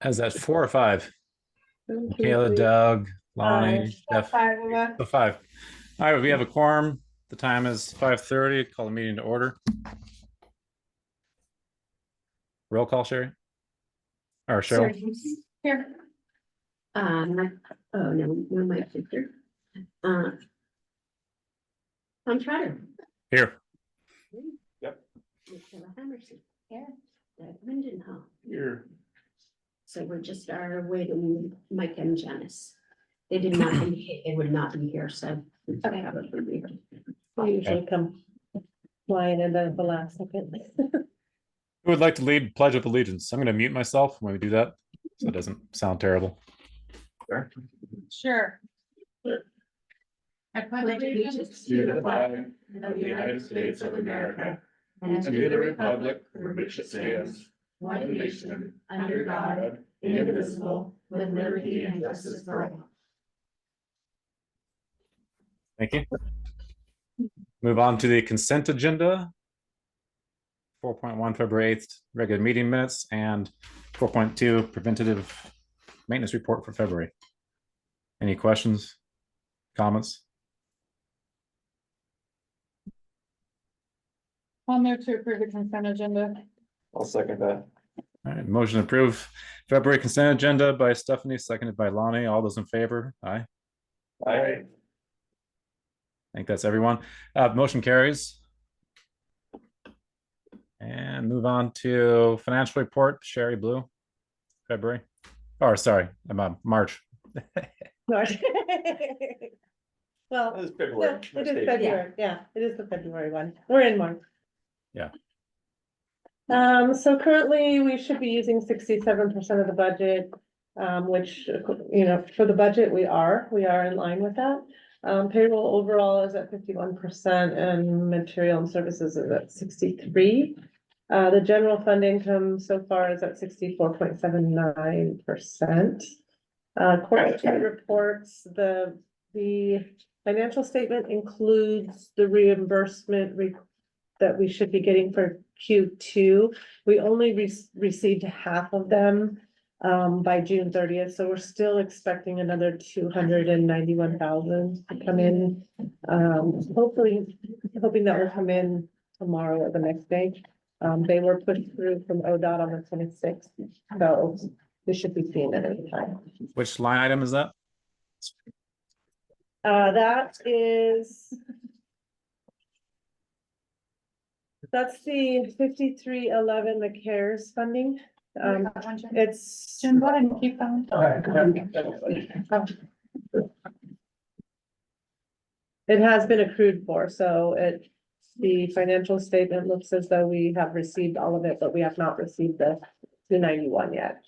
Is that 4 or 5? One, two, Kayla, three, Doug, five. Lonnie, Jeff. Five of us. So 5. All right, we have a quorum. The time is 5:30. Call the meeting to order. Roll call, Sherry? Or Cheryl? Here. Oh, no, my picture. Tom Trotter. Here. Yep. Michaela Emerson. Here. Doug Mindenhall. Here. So we're just waiting Mike and Janice. They did not indicate they would not be here, so. Okay. Probably be here. We usually come flying in at the last second. Who would like to lead Pledge of Allegiance? I'm going to mute myself when we do that so it doesn't sound terrible. Sure. I pledge allegiance to the flag of the United States of America and to the republic for which it stands, one nation, under God, indivisible, with liberty and justice for all. Thank you. Move on to the consent agenda. 4.1 February 8th regular meeting minutes and 4.2 preventative maintenance report for February. Any questions, comments? I'll move to approve the consent agenda. I'll second that. All right, motion to approve February consent agenda by Stephanie, seconded by Lonnie. All those in favor? Aye. Aye. I think that's everyone. Motion carries. And move on to financial report, Sherry Blue, February. Or sorry, I'm March. Well, That is no, February. it is February, yeah, it is the February one, we're in March. Yeah. So currently we should be using 67% of the budget, which, you know, for the budget, we are in line with that. Payroll overall is at 51% and material and services is at 63. The general fund income so far is at 64.79%. Quarterly reports, the financial statement includes the reimbursement that we should be getting for Q2. We only received half of them by June 30th, so we're still expecting another 291,000 to come in. Hoping that will come in tomorrow or the next day. They were pushed through from ODOT on the 26th, so we should be seeing it any time. Which line item is that? That's the 5311, the CARES funding. It's. Jim, go ahead and keep going. It has been accrued for, so the financial statement looks as though we have received all of it, but we have not received the 291 yet.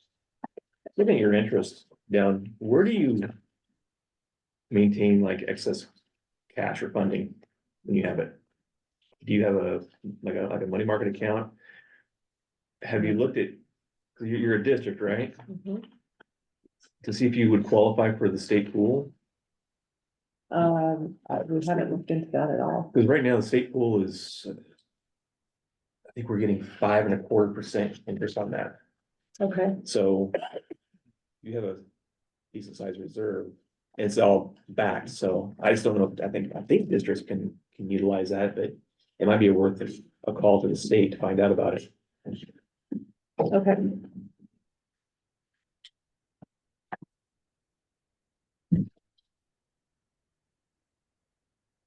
Looking at your interest down, where do you maintain like excess cash or funding when you have it? Do you have a money market account? Have you looked at, 'cause you're a district, right? To see if you would qualify for the state pool? We haven't looked into that at all. Because right now the state pool is, I think we're getting 5.25% interest on that. Okay, So you have a decent sized reserve. It's all backed, so I just don't know. I think districts can utilize that, but it might be worth a call to the state to find out about it. okay.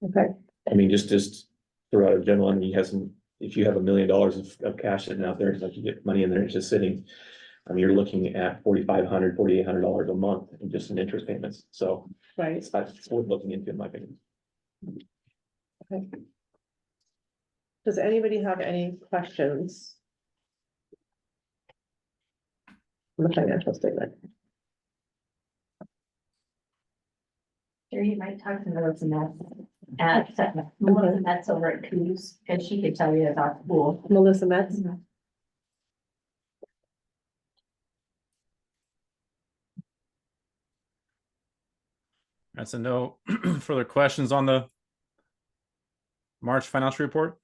Okay, I mean, just throw out a general, I mean, you have some, if you have $1 million of cash sitting out there, it's like you get money in there, it's just sitting. I mean, you're looking at $4,500, $4,800 a month in just in interest payments, so right, it's worth looking into, in my opinion. okay. Does anybody have any questions? On the financial statement? Sure, you might talk to Melissa Metz over at Coos, because she could tell you about the pool. Melissa Metz? That's a no. Further questions on the March financial report?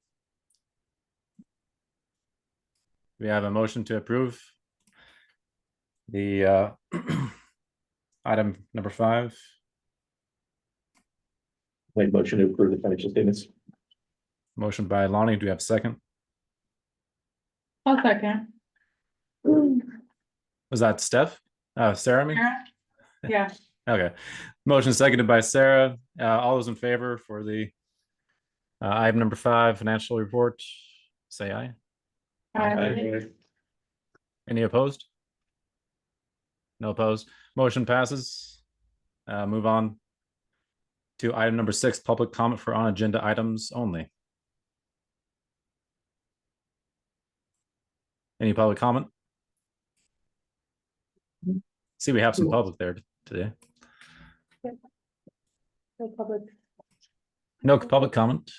We have a motion to approve The item number 5, Make motion to approve the financial statements. motion by Lonnie. Do we have a second? I'll second. Was that Steph? Sarah, I mean? Yeah, Okay. Motion seconded by Sarah. All those in favor for the item number 5, financial report, say aye. Any opposed? No opposed. Motion passes. Move on to item number 6, public comment for on-agenda items only. Any public comment? See, we have some public there today. No public. No public comment.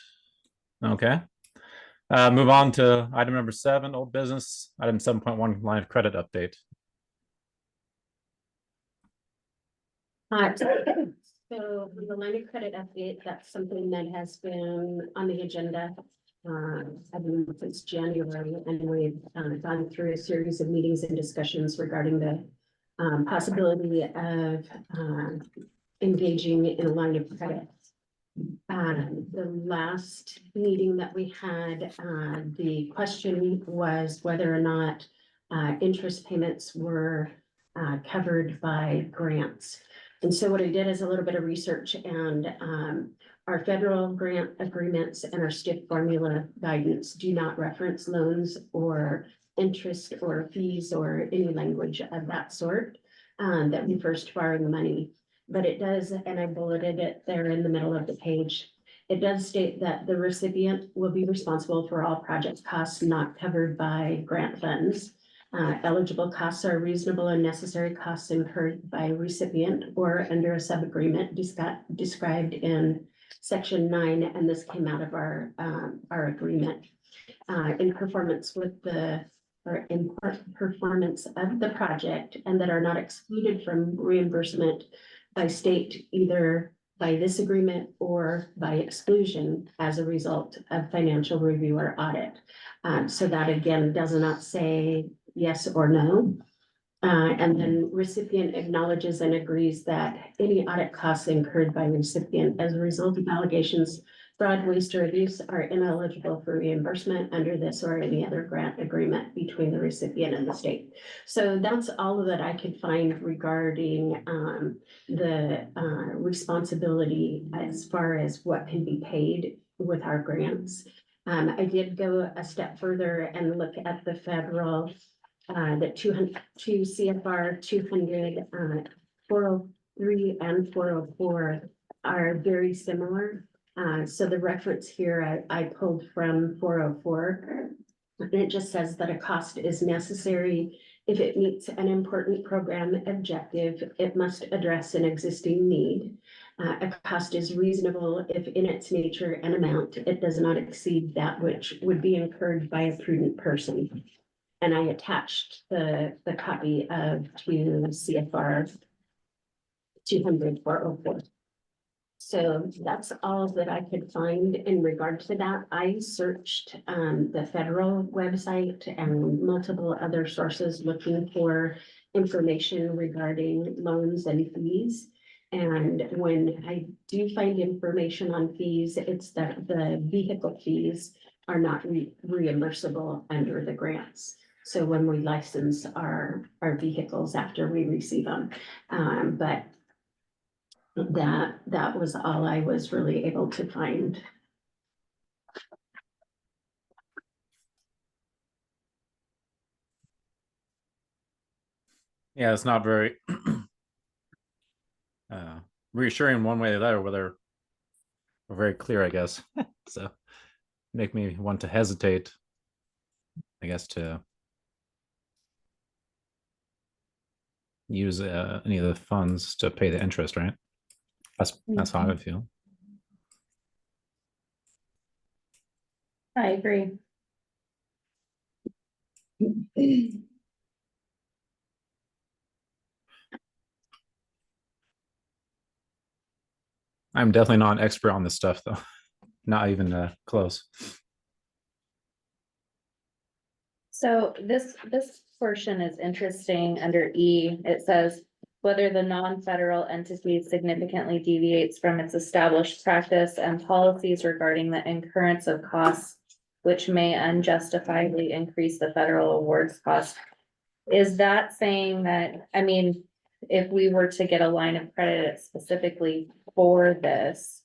Okay. Move on to item number 7, old business, item 7.1, line of credit update. So the line of credit update, that's something that has been on the agenda. I believe since January, and we've gone through a series of meetings and discussions regarding the possibility of engaging in a line of credit. The last meeting that we had, the question was whether or not interest payments were covered by grants. And so what I did is a little bit of research, and our federal grant agreements and our STIP formula guidance do not reference loans or interest or fees or any language of that sort that refers to borrowing money. But it does, and I bulleted it there in the middle of the page. It does state that the recipient will be responsible for all project costs not covered by grant funds. Eligible costs are reasonable and necessary costs incurred by recipient or under a sub-agreement described in section 9, and this came out of our agreement. In performance with the, or in performance of the project, and that are not excluded from reimbursement by state, either by this agreement or by exclusion as a result of financial review or audit. So that again does not say yes or no. And then recipient acknowledges and agrees that any audit costs incurred by recipient as a result of allegations, fraud, waste, or abuse are ineligible for reimbursement under this or any other grant agreement between the recipient and the state. So that's all that I could find regarding the responsibility as far as what can be paid with our grants. I did go a step further and look at the federal the 200 CFR 200, 403 and 404 are very similar. So the reference here I pulled from 404. And it just says that a cost is necessary if it meets an important program objective. It must address an existing need. A cost is reasonable if in its nature and amount it does not exceed that which would be incurred by a prudent person. And I attached the copy of to CFR 200-404. So that's all that I could find in regard to that. I searched the federal website and multiple other sources looking for information regarding loans and fees. And when I do find information on fees, it's that the vehicle fees are not reimbursable under the grants. So when we license our vehicles after we receive them, but that was all I was really able to find. Yeah, it's not very reassuring one way or the other, whether we're very clear, I guess. So make me want to hesitate, I guess, to use any of the funds to pay the interest, right? That's how I would feel. I agree. I'm definitely not an expert on this stuff, though. Not even close. So this portion is interesting. Under E, it says whether the non-federal entity significantly deviates from its established practice and policies regarding the incurrence of costs which may unjustifiably increase the federal awards cost. Is that saying that, I mean, if we were to get a line of credit specifically for this,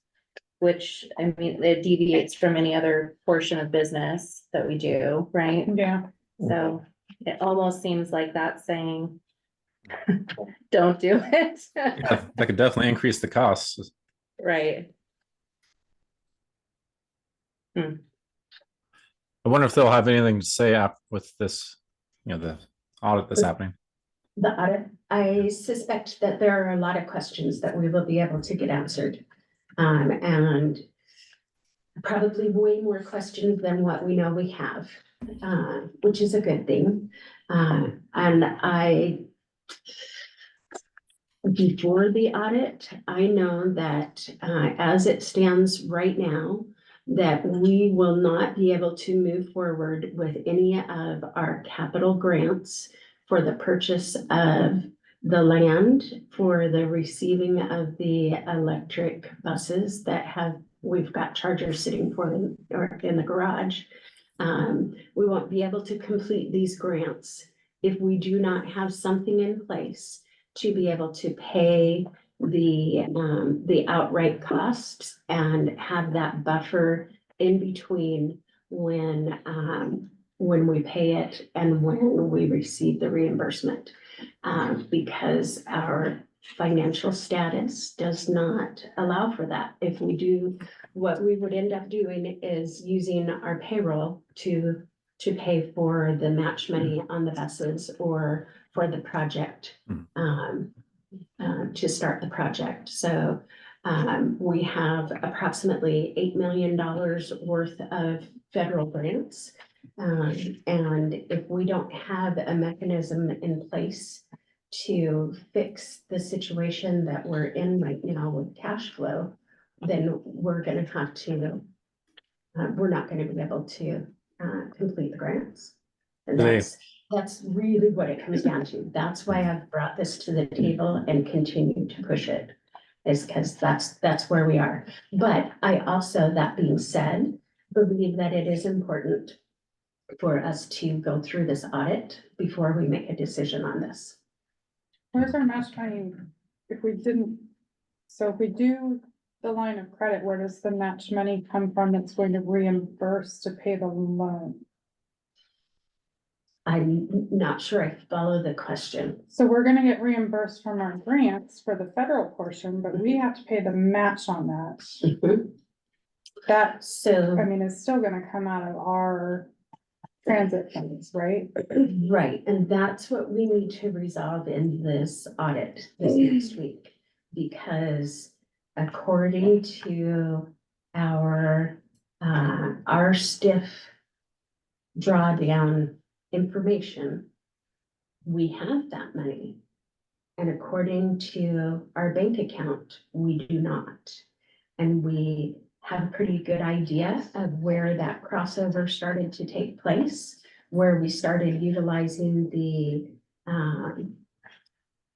which, I mean, it deviates from any other portion of business that we do, right? Yeah. So it almost seems like that's saying, don't do it. Yeah, that could definitely increase the costs. Right. I wonder if they'll have anything to say with this, the audit that's happening. The audit, I suspect that there are a lot of questions that we will be able to get answered. And probably way more questions than what we know we have, which is a good thing. And before the audit, I know that, as it stands right now, that we will not be able to move forward with any of our capital grants for the purchase of the land, for the receiving of the electric buses that we've got chargers sitting for them or in the garage. We won't be able to complete these grants if we do not have something in place to be able to pay the outright costs and have that buffer in between when we pay it and when we receive the reimbursement. Because our financial status does not allow for that. If we do, what we would end up doing is using our payroll to pay for the match money on the buses or for the project, to start the project. So we have approximately $8 million worth of federal grants. And if we don't have a mechanism in place to fix the situation that we're in right now with cash flow, then we're gonna have to, we're not gonna be able to complete the grants. And that's really what it comes down to. That's why I've brought this to the table and continue to push it, is because that's where we are. But I also, that being said, believe that it is important for us to go through this audit before we make a decision on this. Where's our match money? If we didn't, so if we do the line of credit, where does the match money come from that's going to reimburse to pay the loan? I'm not sure I follow the question. So we're gonna get reimbursed from our grants for the federal portion, but we have to pay the match on that. That, So, I mean, it's still gonna come out of our transit funds, right? right, and that's what we need to resolve in this audit this next week. Because according to our stiff drawdown information, we have that money. And according to our bank account, we do not. And we have a pretty good idea of where that crossover started to take place, where we started utilizing the, and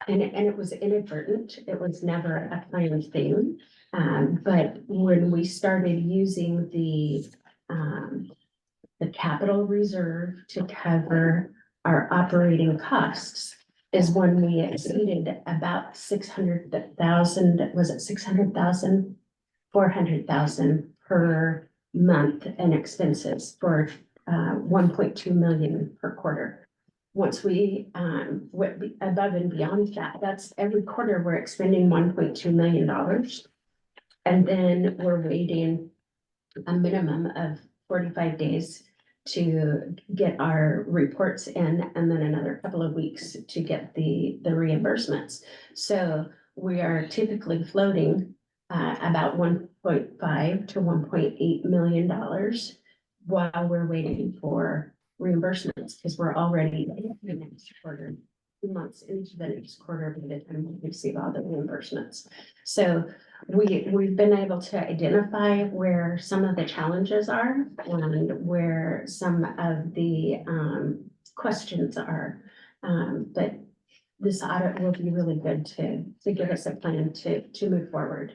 it was inadvertent. It was never a planned thing. But when we started using the capital reserve to cover our operating costs is when we exceeded about 600,000, was it 600,000? 400,000 per month in expenses for 1.2 million per quarter. Once we went above and beyond that, that's every quarter we're expending $1.2 million. And then we're waiting a minimum of 45 days to get our reports in, and then another couple of weeks to get the reimbursements. So we are typically floating about $1.5 to $1.8 million while we're waiting for reimbursements, because we're already in the next quarter, 2 months into the next quarter by the time we receive all the reimbursements. So we've been able to identify where some of the challenges are and where some of the questions are. But this audit will be really good to give us a plan to move forward.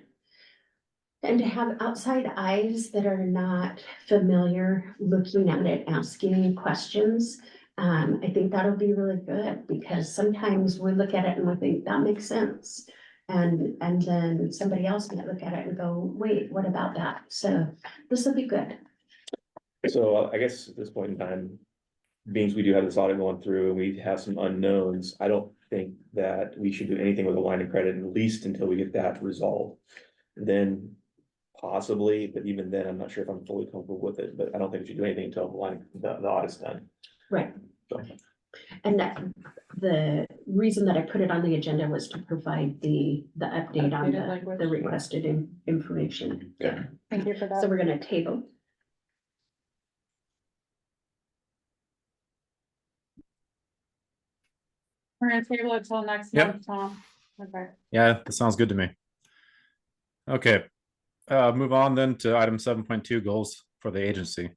And to have outside eyes that are not familiar, looking at it, asking questions. I think that'll be really good, because sometimes we look at it and we think that makes sense. And then somebody else might look at it and go, wait, what about that? So this will be good. So I guess at this point in time, being we do have this audit going through and we have some unknowns, I don't think that we should do anything with a line of credit, at least until we get that resolved. Then possibly, but even then, I'm not sure if I'm fully comfortable with it, but I don't think we should do anything until the audit's done. Right. So, And that, the reason that I put it on the agenda was to provide the update on Updated language. the requested information. Yeah. Thank you for that. So we're gonna table. We're gonna table it till next Yep. month, Tom. Okay. Yeah, that sounds good to me. Okay, move on then to item 7.2, goals for the agency.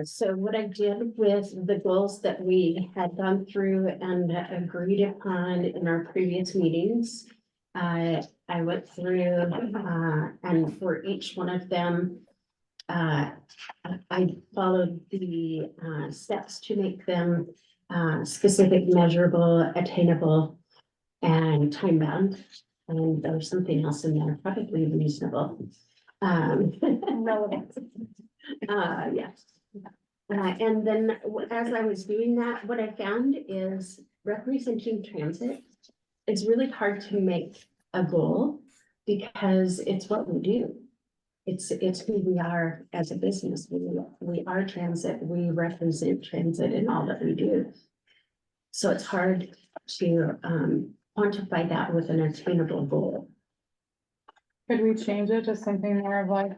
So what I did with the goals that we had gone through and agreed upon in our previous meetings. I went through, and for each one of them. I followed the steps to make them specific, measurable, attainable. And time bound, and there was something else in there, probably reasonable. Relevant. Yes. And then as I was doing that, what I found is representing transit is really hard to make a goal, because it's what we do. It's who we are as a business. We are transit, we represent transit in all that we do. So it's hard to quantify that with an attainable goal. Could we change it to something more of like,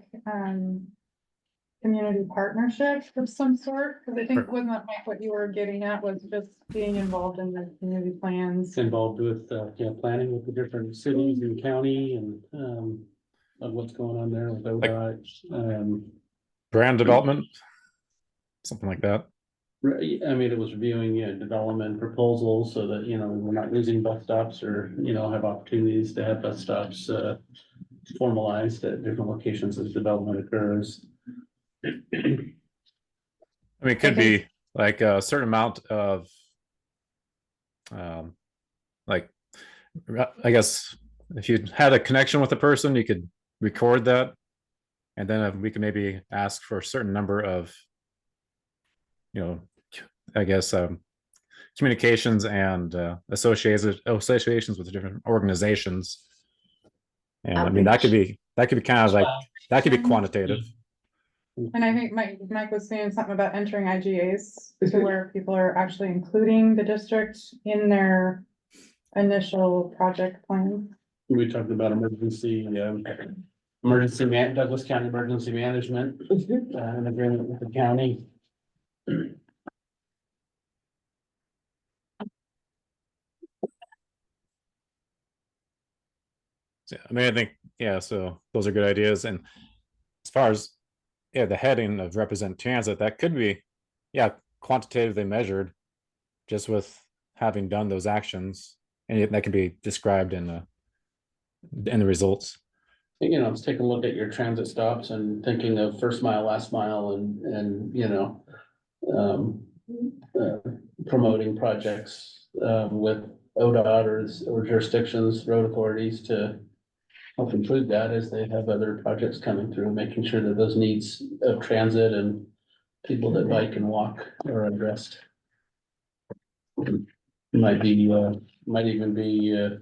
community partnership of some sort? Cause I think wasn't that like what you were getting at, was just being involved in the community plans? Involved with, planning with the different cities and county and, of what's going on there with ODOT. Brand development, something like that. I mean, it was reviewing, development proposals so that, we're not losing bus stops or, have opportunities to have bus stops, formalized at different locations as development occurs. I mean, it could be like a certain amount of, like, I guess if you had a connection with a person, you could record that. And then we can maybe ask for a certain number of, I guess, communications and associations with different organizations. And I mean, that could be kind of like, that could be quantitative. And I think Mike was saying something about entering IGAs to where people are actually including the district in their initial project plan. We talked about Douglas County Emergency Management, an agreement with the county. So, I mean, I think, yeah, so those are good ideas. And as far as, the heading of represent transit, that could be, quantitatively measured just with having done those actions. And that can be described in the results. It's taking a look at your transit stops and thinking of first mile, last mile and promoting projects, with ODOT or jurisdictions, road authorities to help include that as they have other projects coming through, making sure that those needs of transit and people that bike and walk are addressed. Might even be,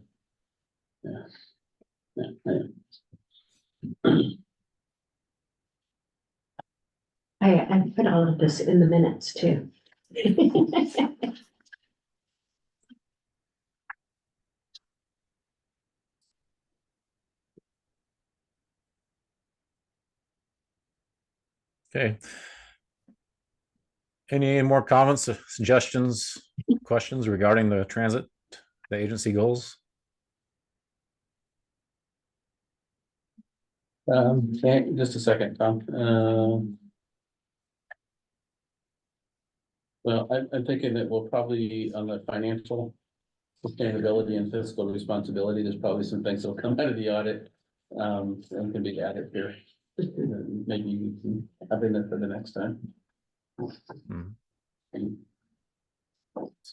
I put all of this in the minutes too. Okay. Any more comments, suggestions, questions regarding the transit, the agency goals? Just a second, Tom. Well, I'm thinking that we'll probably, on the financial sustainability and fiscal responsibility, there's probably some things that'll come out of the audit. And can be added here. Maybe we can have in it for the next time.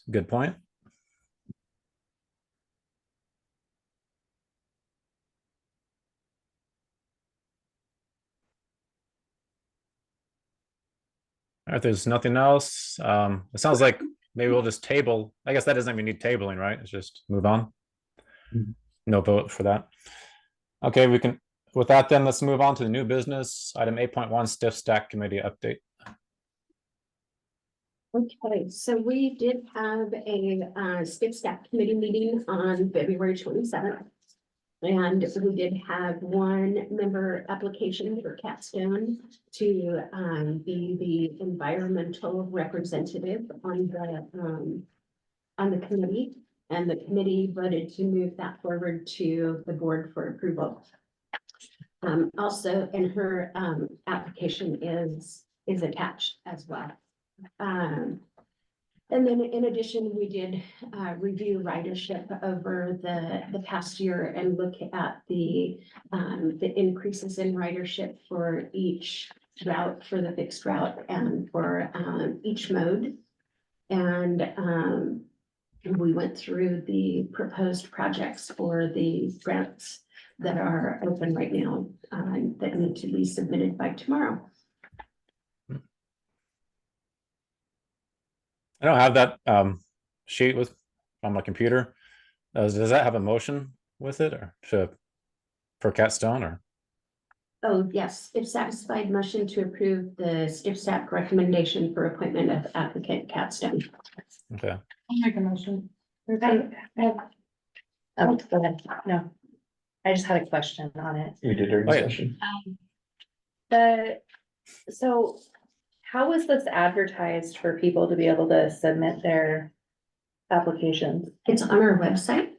Good point. All right, there's nothing else. It sounds like maybe we'll just table. I guess that doesn't even need tabling, right? It's just move on. Mhm. No vote for that. Okay, we can, with that then, let's move on to the new business. Item 8.1, stiff stack committee update. Okay, so we did have a skip stack committee meeting on February 27th. And we did have one member application for Capstone to be the environmental representative on the committee. And the committee voted to move that forward to the board for approval. Also, in her application is attached as well. And then in addition, we did review ridership over the past year and look at the increases in ridership for each route, for the fixed route and for each mode. And we went through the proposed projects for the grants that are open right now that need to be submitted by tomorrow. I don't have that sheet with on my computer. Does that have a motion with it or for Capstone or? Oh, yes, if satisfied, motion to approve the stiff stack recommendation for appointment of applicant Capstone. Okay. I'll make a motion. Oh, go ahead. No, I just had a question on it. We did during Oh, yeah. session. So how was this advertised for people to be able to submit their applications? It's on our website,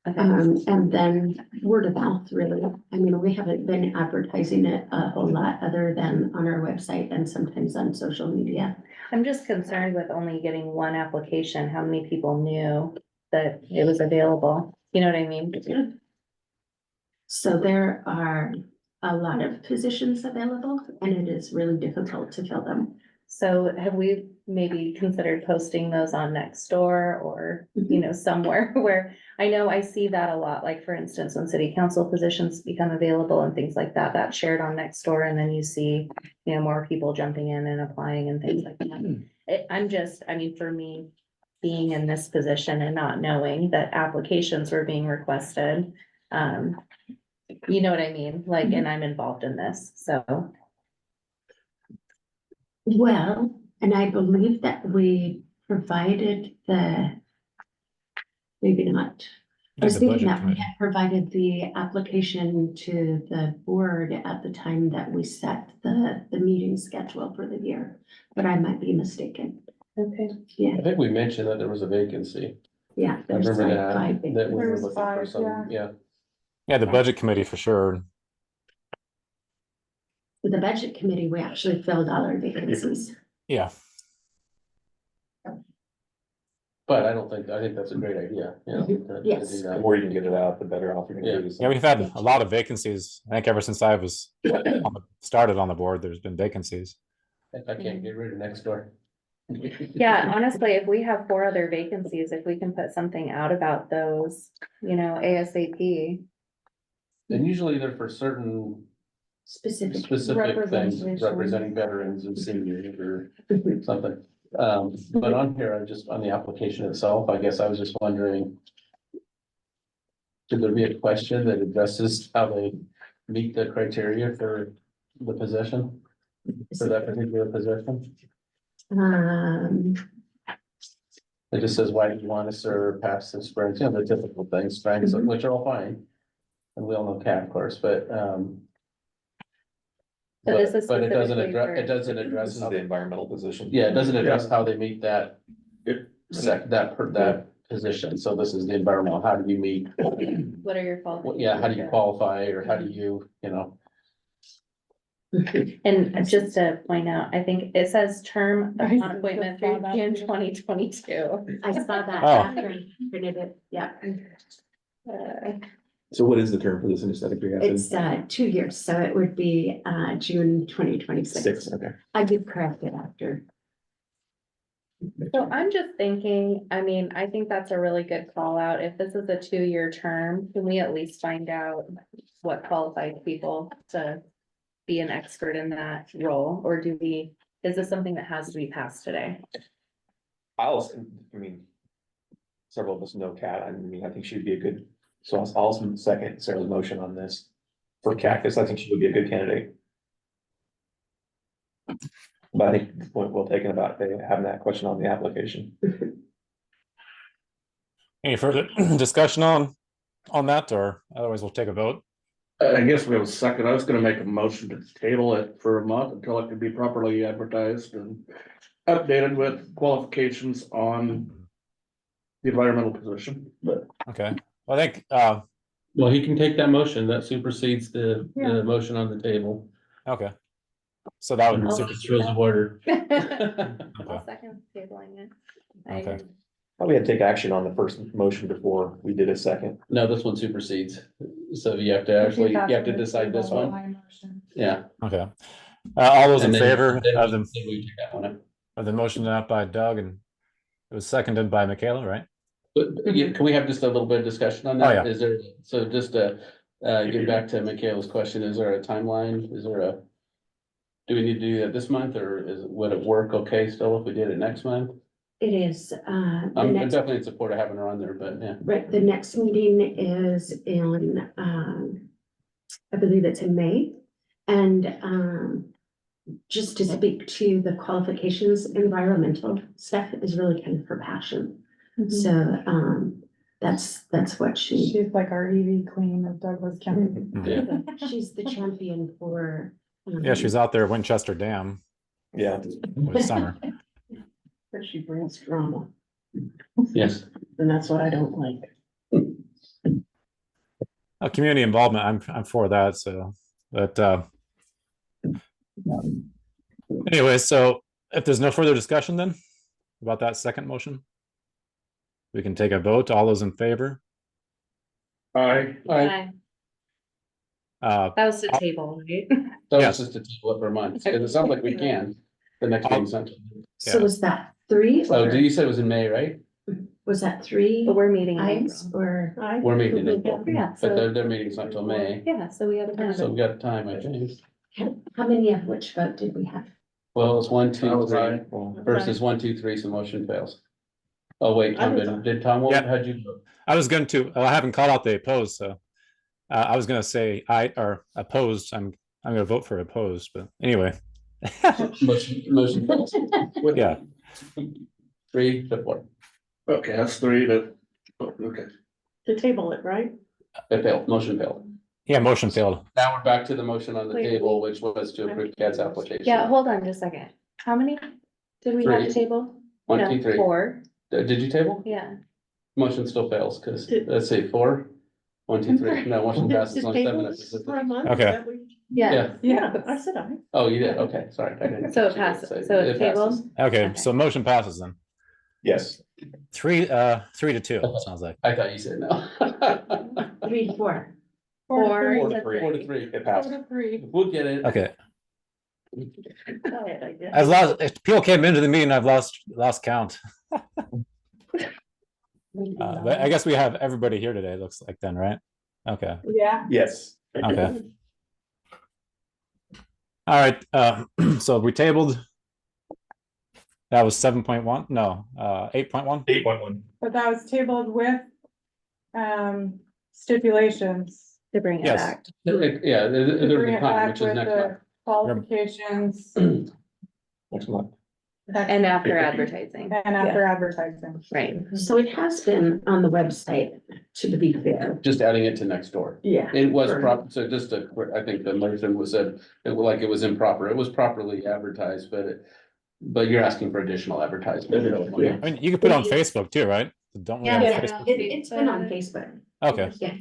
Okay. and then word of mouth, really. I mean, we haven't been advertising it a whole lot other than on our website and sometimes on social media. I'm just concerned with only getting one application, how many people knew that it was available? You know what I mean? So there are a lot of positions available and it is really difficult to fill them. So have we maybe considered posting those on Nextdoor or, you know, somewhere where I know I see that a lot, like for instance, when city council positions become available and things like that, that's shared on Nextdoor and then you see, you know, more people jumping in and applying and things like that. I mean, for me, being in this position and not knowing that applications were being requested, you know what I mean? Like, and I'm involved in this, so. Well, and I believe that we provided maybe not. I was The thinking budget that we committee. had provided the application to the board at the time that we set the meeting schedule for the year, but I might be mistaken. Okay. Yeah, I think we mentioned that there was a vacancy. yeah. I there's remember like five that we vacancies. were looking for some, yeah. Yeah, the budget committee for sure. With the budget committee, we actually filled all our vacancies. Yeah. But I think that's a great idea, you know. to Yes. do The that. more you can get it out, the better off you're gonna be. Yeah, we've had a lot of vacancies. I think ever since I was started on the board, there's been vacancies. If I can't get rid of Nextdoor. Yeah, honestly, if we have 4 other vacancies, if we can put something out about those, you know, ASAP. And usually they're for certain Specific. specific things, Representation. representing veterans and seniors or something. But on here, I'm just on the application itself, I guess I was just wondering. Should there be a question that addresses how they meet the criteria for the position? For that particular position? It just says, why do you want to serve past experience, you know, the typical things, strengths, which are all fine. And we all know CAT, of course, but, So this is but it doesn't specifically address, for- it doesn't This address, is the environmental position. yeah, it doesn't address how they meet that. It- That position, so this is the environmental, how do you meet, What are your qualifications? yeah, how do you qualify, or how do you, you know? And just to point out, I think it says term of I appointment saw through that June too. 2022. I saw that Oh. after I printed it, yeah. So what is the term for this in aesthetic curiosity? It's 2 years, so it would be June 2026. 6, okay. I did correct it after. So I'm just thinking, I mean, I think that's a really good call out. If this is a 2-year term, can we at least find out what qualifies people to be an expert in that role? Or is this something that has to be passed today? I mean, several of us know Kat. I mean, I think she'd be a good, so I'll also second Sarah's motion on this. For Kat, because I think she would be a good candidate. But I think the point well taken about having that question on the application. Any further discussion on that, or otherwise we'll take a vote? I guess we have a second. I was gonna make a motion to table it for a month until it could be properly advertised and updated with qualifications on the environmental position, but Okay, well, I think, Well, he can take that motion, that supersedes the motion on the table. okay. So that would, I'll- Robert's Rules of Order. I'll second tabling it. I Okay. agree. Probably had to take action on the first motion before we did a second. No, this one supersedes, so you have to actually, you have to decide this one, yeah. okay. All those in And then- favor then of we- the, then we take that one up. of the motion up by Doug, and it was seconded by Michaela, right? But yeah, can we have just a little bit of discussion on Oh, that? yeah. Is there, so just to get back to Michaela's question, is there a timeline? Is there a? Do we need to do that this month, or would it work okay still if we did it next month? It is, the I'm next, definitely in support of having her on there, but yeah. right, the next meeting is in, I believe it's in May. And, just to speak to the qualifications, environmental stuff is really kind of her passion. So, that's what she, She's like our EV queen of Douglas County. Yeah. she's the champion for. Yeah, she's out there at Winchester Dam Yeah. with summer. But she brings drama, Yes, and that's what I don't like. Community involvement, I'm for that, so, but, anyway, so if there's no further discussion then about that second motion, we can take a vote. All those in favor? I, Aye. Uh, That was the table, right? so Yes. it's just a table up for a month, because it sounds like we can, the next meeting's not. So Yeah. was that 3? So or you said it was in May, right? Was that 3 But we're meeting. in items April. or? We're meeting in April, Yeah, but so, their meeting's not till May, yeah, so we have so time. we got time, I think. How many of which vote did we have? Well, it's 1, That 2, was 3, aye. versus 1, 2, 3, so motion fails. Oh, wait, Tom, did Tom, Yeah. how'd you vote? I was going to, I haven't called out the opposed, so I was gonna say or opposed. I'm gonna vote for opposed, but anyway. Motion fails. Yeah. 3 to 4, okay, that's 3 to, okay. To table it, right? it failed, motion failed. Yeah, motion failed. Now we're back to the motion on the Wait, table, which was to approve Kat's application. Yeah, hold on just a second. How many did we have 3. to table? 1, No, 2, 3. 4, Did you table? yeah. Motion still fails, because, let's see, 4, 1, 2, 3, no, motion passes Just on table 7. it for a month, Okay. is that what you- Yeah, Yeah, I said I. Oh, you did, okay, sorry. I didn't So it catch you. passes- So so it's it passes. tabled? Okay, Okay. so motion passes then. Yes. 3 to 2, sounds like. I thought you said no. 3 to 4. 4 4 to to 3. 4 to 3, It passed. 3. we'll get it. Okay, Go ahead, I guess. I've lost, if people came into the meeting, I've lost count. But I guess we have everybody here today, looks like then, right? Okay, Yeah. Yes. okay. All right, so we tabled. That was 7.1, no, 8.1. 8.1. But that was tabled with stipulations. to bring it Yes. back. Yeah, To there's bring a it time, back which is with next month. the qualifications Next month. And after advertising, and after advertising. right? So it has been on the website, to be fair. Just adding it to next door. Yeah. It was Right. proper, so just to, I think the motion was said, it was like it was improper. It was properly advertised, but you're asking for additional advertisement. Yeah. I mean, you could put it on Facebook too, right? Don't we have Yeah. Facebook? It's been on Facebook. Okay, Yeah,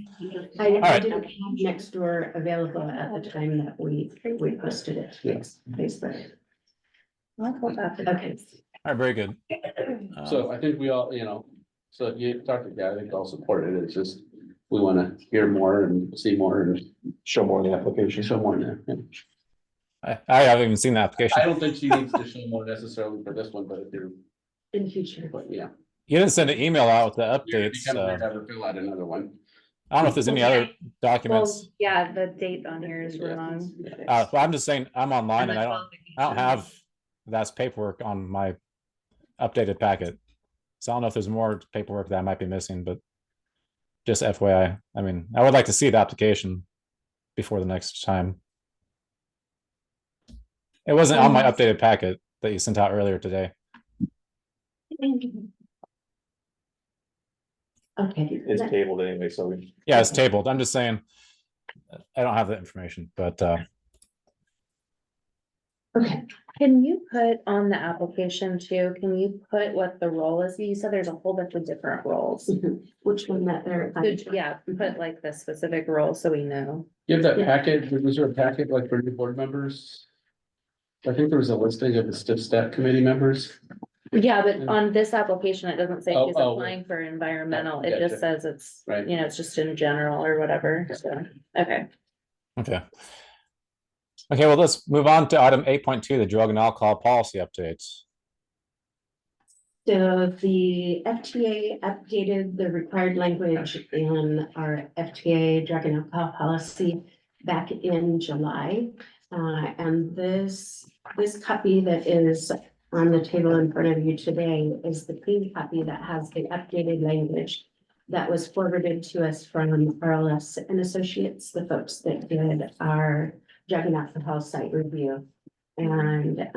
I right. didn't have next door available at the time that we posted it. Yes. Facebook. I'll go back. Okay. all right, very good. So I think we all, so you talked to Gary, I think all support it, it's just, we wanna hear more and see more and Show more in the application. show more there. Yeah. I haven't even seen the application. I don't think she needs to show more necessarily for this one, but if you're, In the future. but yeah. You didn't send an email out with the It'd be updates. kind of weird to have her fill out another one. I don't know if there's any other documents. Well, yeah, the date on here is wrong. Well, I'm just saying, I'm online and I don't have that's paperwork on my updated packet. So I don't know if there's more paperwork that I might be missing, but just FYI, I mean, I would like to see the application before the next time. It wasn't on my updated packet that you sent out earlier today. Okay. It's tabled anyway, so we. Yeah, it's tabled. I'm just saying, I don't have the information, but Okay, Can you put on the application too, can you put what the role is? You said there's a whole bunch of different roles. which one that they're. Yeah, put like the specific role so we know. You have that packet, was there a packet like for new board members? I think there was a listing of the stiff staff committee members. Yeah, but on this application, it doesn't say she's Oh, applying for environmental. It Gotcha. just says it's, Right. it's just in general or whatever. So, okay. okay. Okay, well, let's move on to item 8.2, the drug and alcohol policy updates. So the FTA updated the required language in our FTA drug and alcohol policy back in July. And this copy that is on the table in front of you today is the clean copy that has the updated language that was forwarded to us from RLS and Associates, the folks that did our drug and alcohol site review. And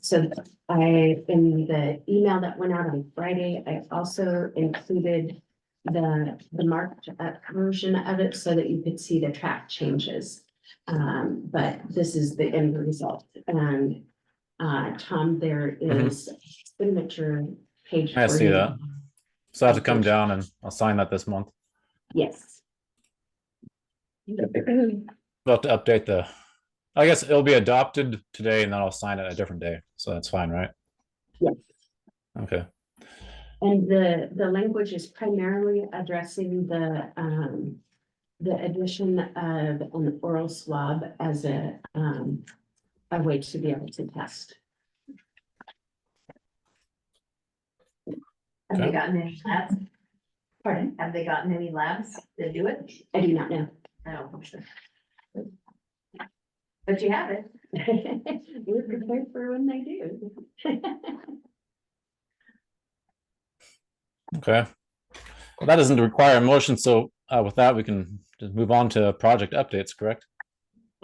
so in the email that went out on Friday, I also included the marked up version of it so that you could see the track changes. But this is the end result. And Tom, there is signature page. I for see you. that. So I have to come down and I'll sign that this month. Yes. We'll have to update I guess it'll be adopted today and then I'll sign it a different day. So that's fine, right? Yes. Okay. And the language is primarily addressing the addition of an oral swab as a way to be able to test. Have Okay. they gotten any labs? Pardon, have they gotten any labs to do it? I do not know. I don't think so. But you have it. We're prepared for when they do. Okay. Well, that doesn't require a motion. So with that, we can just move on to project updates, correct?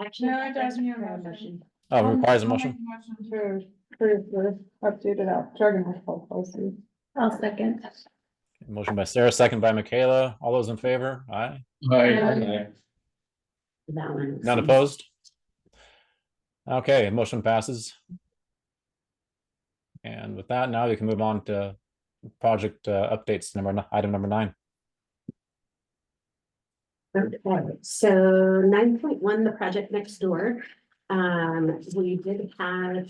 Actually, No, it doesn't need a require motion. Oh, it requires a I'll motion. make a motion to approve the updated drug and alcohol policy. I'll second. Motion by Sarah, second by Michaela. All those in favor? Aye. that one. None opposed? Okay, motion passes. And with that, now we can move on to project updates, item number 9. Okay, so 9.1, the project next door. We did have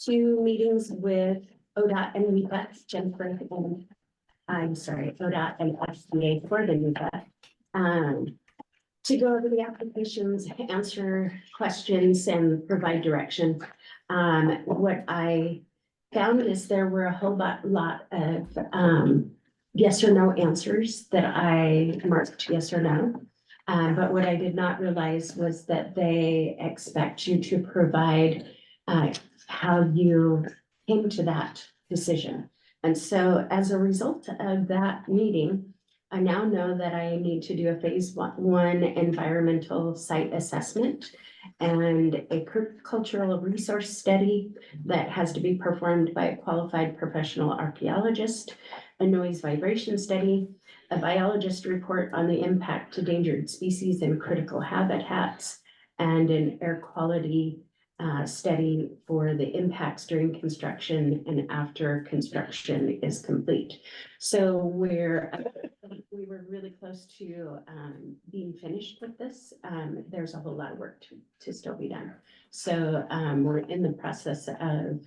2 meetings with ODOT and NEPA, Jennifer and ODOT and FCA for the NEPA. To go over the applications, answer questions and provide direction. What I found is there were a whole lot of yes or no answers that I marked yes or no. But what I did not realize was that they expect you to provide how you came to that decision. And so as a result of that meeting, I now know that I need to do a phase 1 environmental site assessment and a cultural resource study that has to be performed by a qualified professional archaeologist, a noise vibration study, a biologist report on the impact to endangered species and critical habitats, and an air quality study for the impacts during construction and after construction is complete. So we're we were really close to being finished with this. There's a whole lot of work to still be done. So we're in the process of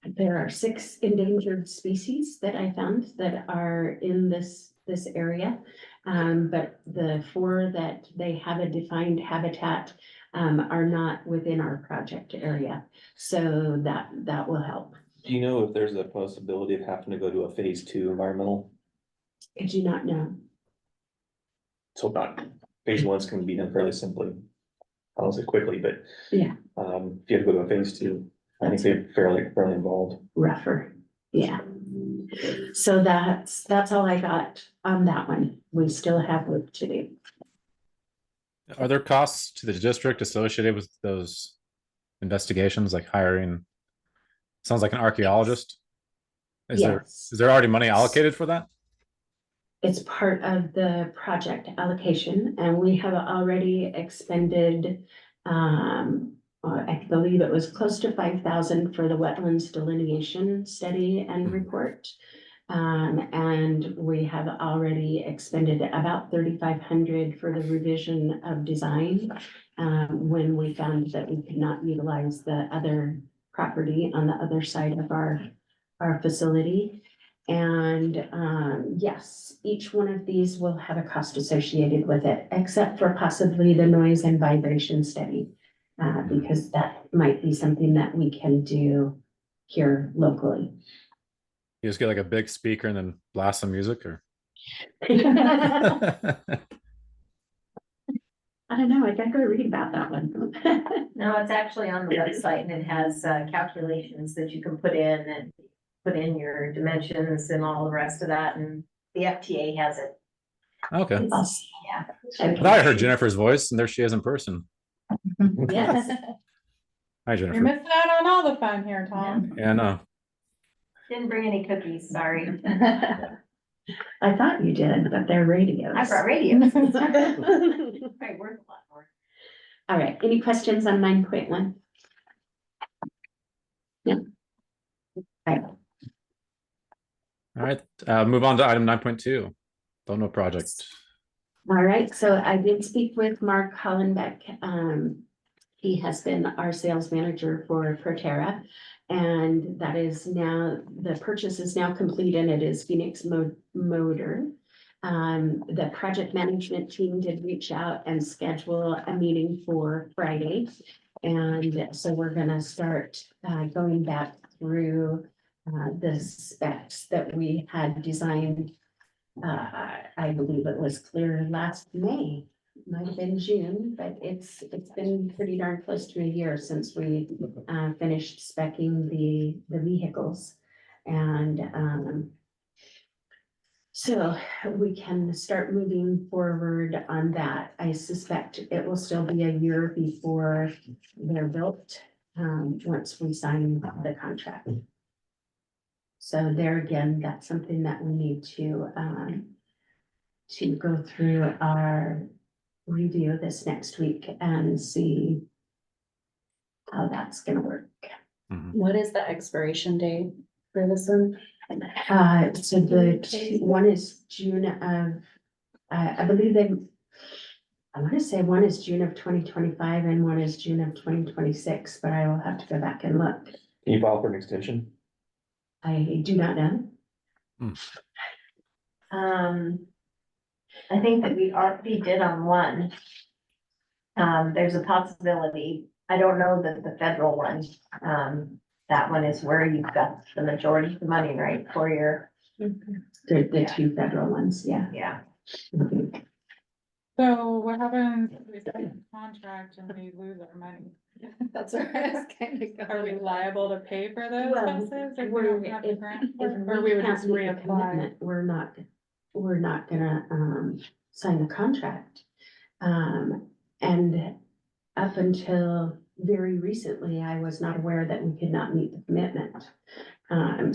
there are 6 endangered species that I found that are in this area. But the 4 that they have a defined habitat are not within our project area. So that will help. Do you know if there's a possibility of having to go to a phase 2 environmental? I do not know. So not, phase 1's can be done fairly simply. I don't say quickly, but. Yeah. If you have to go to a phase 2, I think they're fairly involved. Rougher, yeah. So that's all I got on that one. We still have work to do. Are there costs to the district associated with those investigations, like hiring? Sounds like an archaeologist. Is Yes. there already money allocated for that? It's part of the project allocation, and we have already expended, I believe it was close to 5,000 for the wetlands delineation study and report. And we have already expended about 3,500 for the revision of design. When we found that we could not utilize the other property on the other side of our facility. And yes, each one of these will have a cost associated with it, except for possibly the noise and vibration study. Because that might be something that we can do here locally. You just get like a big speaker and then blast some music, or? I don't know, I gotta go read about that one. No, it's actually on the website and it has calculations that you can put in and put in your dimensions and all the rest of that, and the FTA has it. Okay. Yeah. But I heard Jennifer's voice, and there she is in person. Yes. Hi, You're Jennifer. missing out on all the fun here, Tom. Yeah, no. Didn't bring any cookies, sorry. I thought you did, but they're radios. I brought radios. Right, worth a lot more. All right, any questions on 9.1? No. All right, move on to item 9.2. Dono project. All right, so I did speak with Mark Hollenbeck. He has been our sales manager for Proterra. And that is now, the purchase is now complete, and it is Phoenix Motor. The project management team did reach out and schedule a meeting for Friday. And so we're gonna start going back through the specs that we had designed. I believe it was clear last May, might have been June, but it's been pretty darn close to a year since we finished speccing the vehicles. And so we can start moving forward on that. I suspect it will still be a year before they're built, once we sign the contract. So there again, that's something that we need to go through our review this next week and see how that's gonna work. What is the expiration date for this one? So the one is June of, I believe I wanna say one is June of 2025 and one is June of 2026, but I will have to go back and look. Can you file for an extension? I do not know. I think that we already did on one. There's a possibility, I don't know that the federal one, that one is where you've got the majority of the money, right, for your, The two federal ones, yeah. yeah. So what happens if we sign a contract and we lose our money? That's where I was kind of Are we going. liable to pay for those Well, buses if we we're- don't have the if- grant? if Or we would can't just meet the reapply? commitment, We're not gonna sign the contract. And up until very recently, I was not aware that we could not meet the commitment.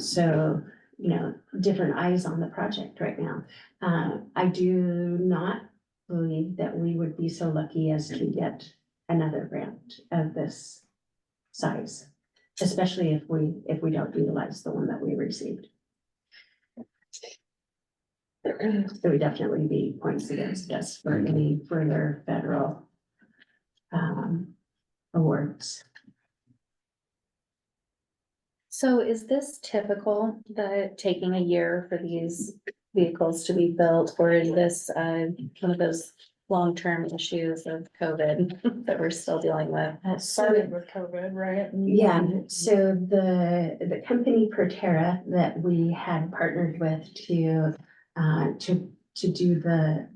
So, you know, different eyes on the project right now. I do not believe that we would be so lucky as to get another grant of this size, especially if we don't utilize the one that we received. There would definitely be points against us for any further federal awards. So is this typical, that taking a year for these vehicles to be built, or is this one of those long-term issues of COVID that we're still dealing with? It started with COVID, right? Yeah, so the company Proterra that we had partnered with to do the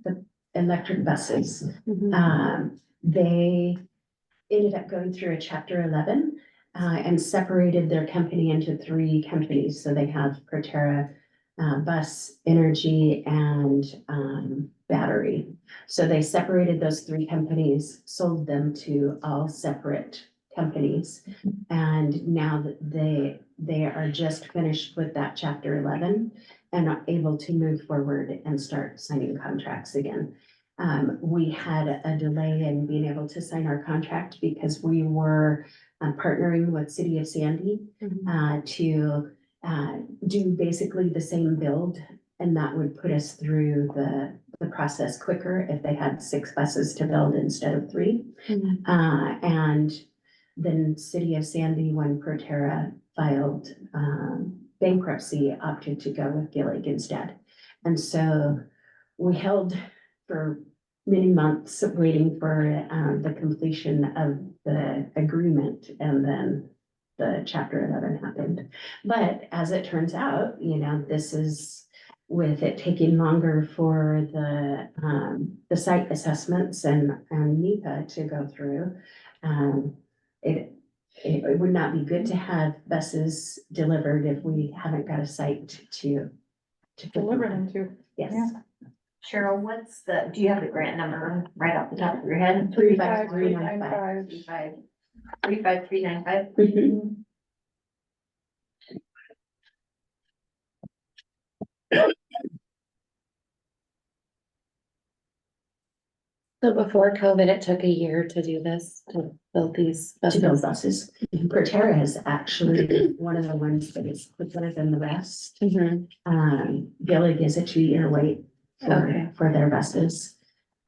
electric buses, they ended up going through a chapter 11 and separated their company into 3 companies. So they have Proterra, Bus Energy, and Battery. So they separated those 3 companies, sold them to all separate companies. And now that they are just finished with that chapter 11 and are able to move forward and start signing contracts again. We had a delay in being able to sign our contract because we were partnering with City of Sandy to do basically the same build, and that would put us through the process quicker if they had 6 buses to build instead of 3. And then City of Sandy, when Proterra filed bankruptcy, opted to go with Gillig instead. And so we held for many months waiting for the completion of the agreement, and then the chapter 11 happened. But as it turns out, you know, this is with it taking longer for the site assessments and NEPA to go through. It would not be good to have buses delivered if we haven't got a site to Deliver them to. Yes. Yeah. Cheryl, do you have the grant number right off the top of your head? 35395. 35395. So before COVID, it took a year to do this, to build these To build buses. buses. Proterra is actually one of the ones that is quicker than the rest. Gillig is a 2-year wait Okay. for their buses.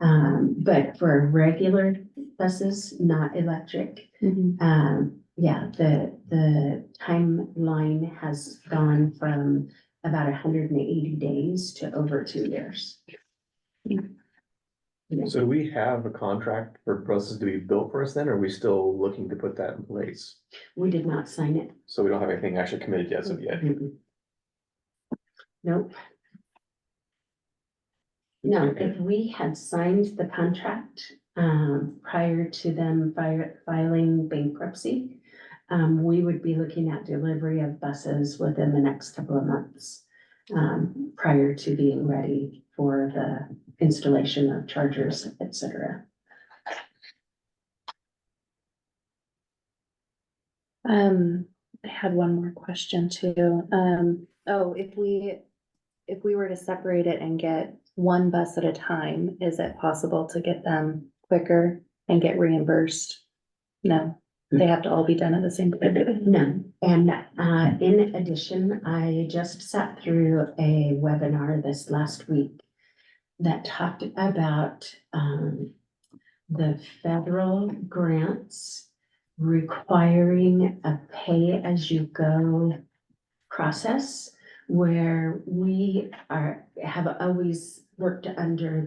But for regular buses, not electric, yeah, the timeline has gone from about 180 days to over 2 years. So do we have a contract for buses to be built for us then, or are we still looking to put that in place? We did not sign it. So we don't have anything actually committed as of yet. Nope. No, if we had signed the contract prior to them filing bankruptcy, we would be looking at delivery of buses within the next couple of months prior to being ready for the installation of chargers, et cetera. I had one more question too. If we were to separate it and get one bus at a time, is it possible to get them quicker and get reimbursed? No, they have to all be done at the same time. No, and in addition, I just sat through a webinar this last week that talked about the federal grants requiring a pay-as-you-go process, where we have always worked under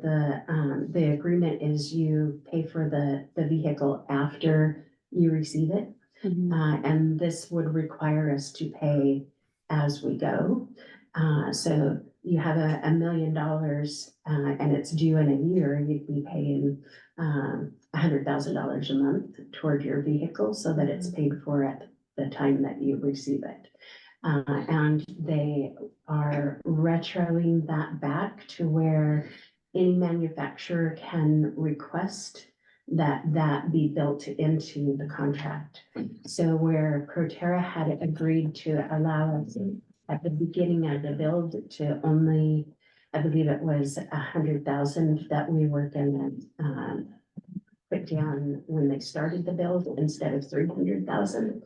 the agreement is you pay for the vehicle after you receive it. And this would require us to pay as we go. So you have $1 million and it's due in a year, you'd be paying $100,000 a month toward your vehicle so that it's paid for at the time that you receive it. And they are retroing that back to where any manufacturer can request that be built into the contract. So where Proterra had agreed to allow us at the beginning of the build to only, I believe it was 100,000 that we were gonna put down when they started the build instead of 300,000.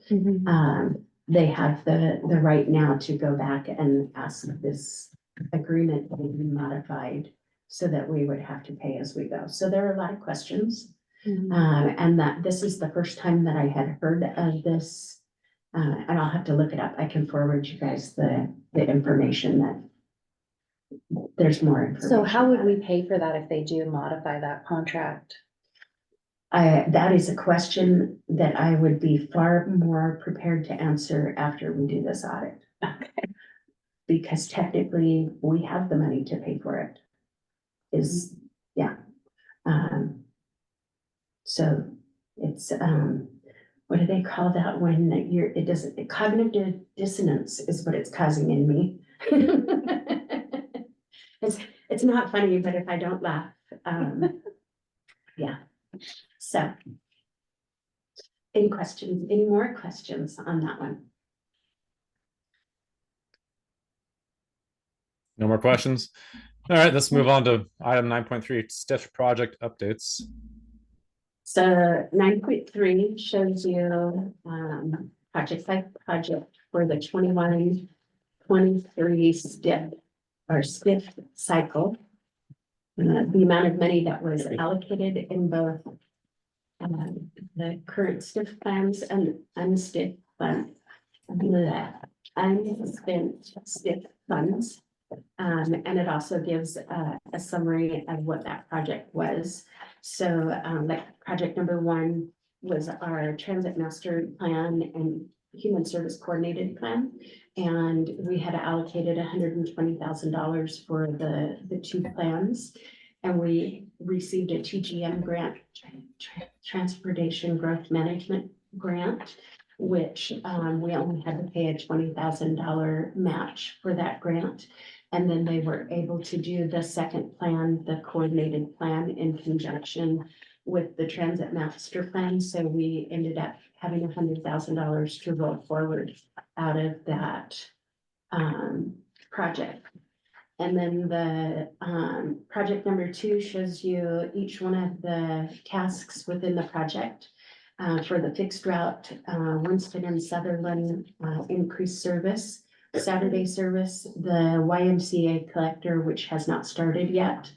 They have the right now to go back and ask this agreement be modified so that we would have to pay as we go. So there are a lot of questions. And that this is the first time that I had heard of this. And I'll have to look it up. I can forward you guys the information that there's more information. So how would about we it. pay for that if they do modify that contract? That is a question that I would be far more prepared to answer after we do this audit. Because technically, we have the money to pay for it. Yeah. So it's, what do they call that when it doesn't, cognitive dissonance is what it's causing in me. It's not funny, but if I don't laugh, yeah. So. Any questions, any more questions on that one? No more questions? All right, let's move on to item 9.3, stiff project updates. So 9.3 shows you, project by project for the 21-23 stiff cycle. The amount of money that was allocated in both the current stiff plans and unstiff funds. Unspent stiff funds. And it also gives a summary of what that project was. So like project number 1 was our transit master plan and human service coordinated plan. And we had allocated $120,000 for the 2 plans. And we received a TGM grant, Transportation Growth Management Grant, which we only had to pay a $20,000 match for that grant. And then they were able to do the second plan, the coordinated plan, in conjunction with the transit master plan. So we ended up having $100,000 to roll forward out of that project. And then the project number 2 shows you each one of the tasks within the project. For the fixed route, Winston and Sutherland increased service, Saturday service, the YMCA collector, which has not started yet.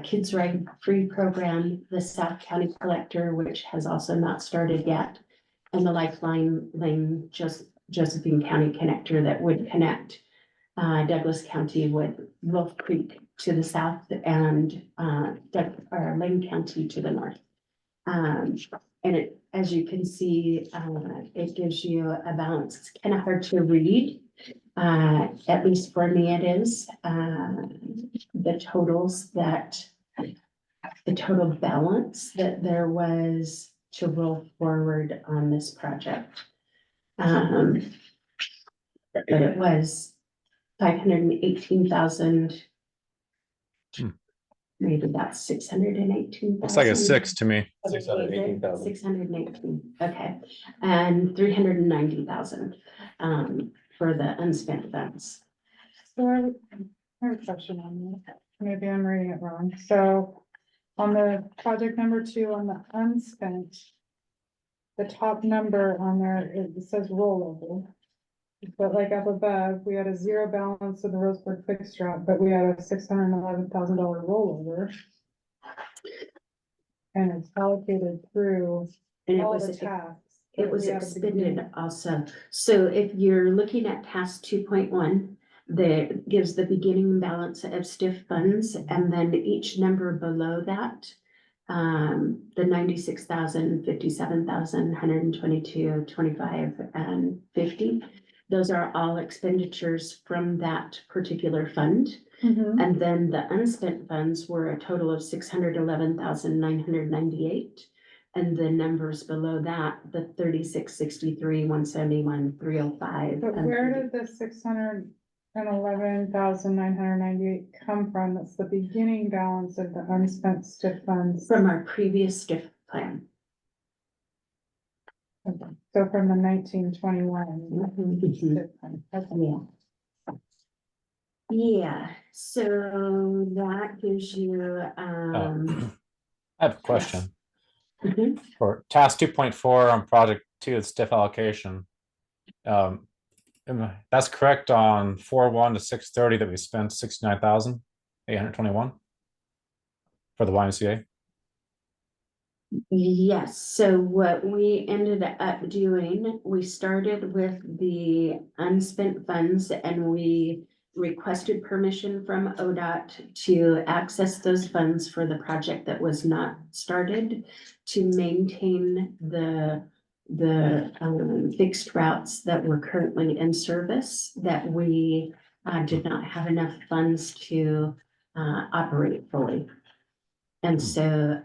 Kids Ride Free program, the South County collector, which has also not started yet. And the Lifeline Lane Josephine County connector that would connect Douglas County with Wolf Creek to the south and Lane County to the north. And it, as you can see, it gives you a balance. It's kind of hard to read. At least for me, it is. The totals that, the total balance that there was to roll forward on this project. But it was 518,000. Maybe that's 618,000. Looks like a 6 to me. 618,000. 618, okay, and 390,000 for the unspent funds. So I have a question on that. Maybe I'm reading it wrong. So on the project number 2 on the unspent, the top number on there, it says rollover. But like up above, we had a 0 balance in the Roseburg fixed route, but we had a $611,000 rollover. And it's allocated through And all the tasks. it was We had a expended beginning. also. So if you're looking at task 2.1, that gives the beginning balance of stiff funds, and then each number below that, the 96,000, 57,000, 122, 25, and 50. Those are all expenditures from that particular fund. Mhm. And then the unspent funds were a total of 611,998. And the numbers below that, the 3663, 171, 305. But where did the $611,998 come from? That's the beginning balance of the unspent stiff funds. From our previous stiff plan. So from the 1921. Mhm. stiff fund. Okay. Yeah, so that gives you, I have a question. mhm. For task 2.4 on project 2, the stiff allocation. That's correct on 4/1 to 6/30 that we spent 69,821 for the YMCA. Yes, so what we ended up doing, we started with the unspent funds and we requested permission from ODOT to access those funds for the project that was not started to maintain the fixed routes that were currently in service that we did not have enough funds to operate fully. And so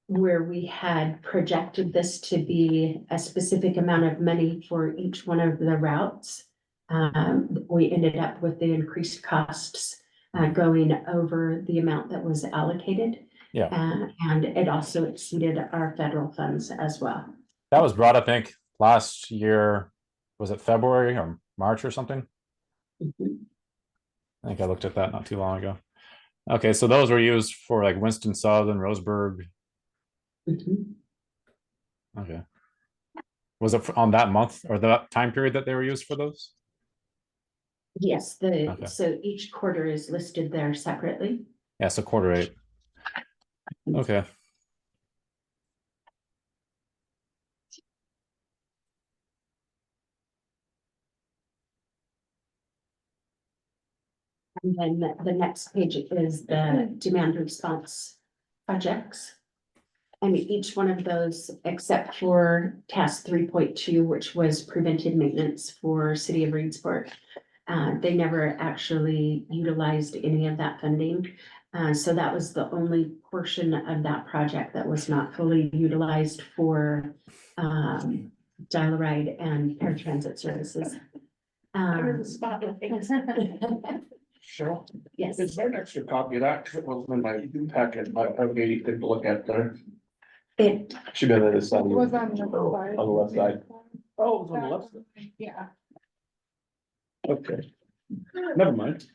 where we had projected this to be a specific amount of money for each one of the routes, we ended up with the increased costs going over the amount that was allocated. Yeah. And it also exceeded our federal funds as well. That was brought up, I think, last year. Was it February or March or something? Mhm. I think I looked at that not too long ago. Okay, so those were used for like Winston-Salem, Roseburg. Mhm. Okay. Was it on that month or that time period that they were used for those? Yes, Okay. so each quarter is listed there separately. Yeah, so Q8. Okay. And then the next page is the demand response projects. And each one of those, except for task 3.2, which was preventive maintenance for City of Reedsport. They never actually utilized any of that funding. So that was the only portion of that project that was not fully utilized for Dial-A-Ride and paratransit services. Cheryl, Yes. is there an extra copy of that? 'Cause it wasn't in my packet, but I maybe take a look at there. It, Should be on the other side. It was on the side. On the left side. Oh, it was on the left side. Yeah. Okay. Never mind.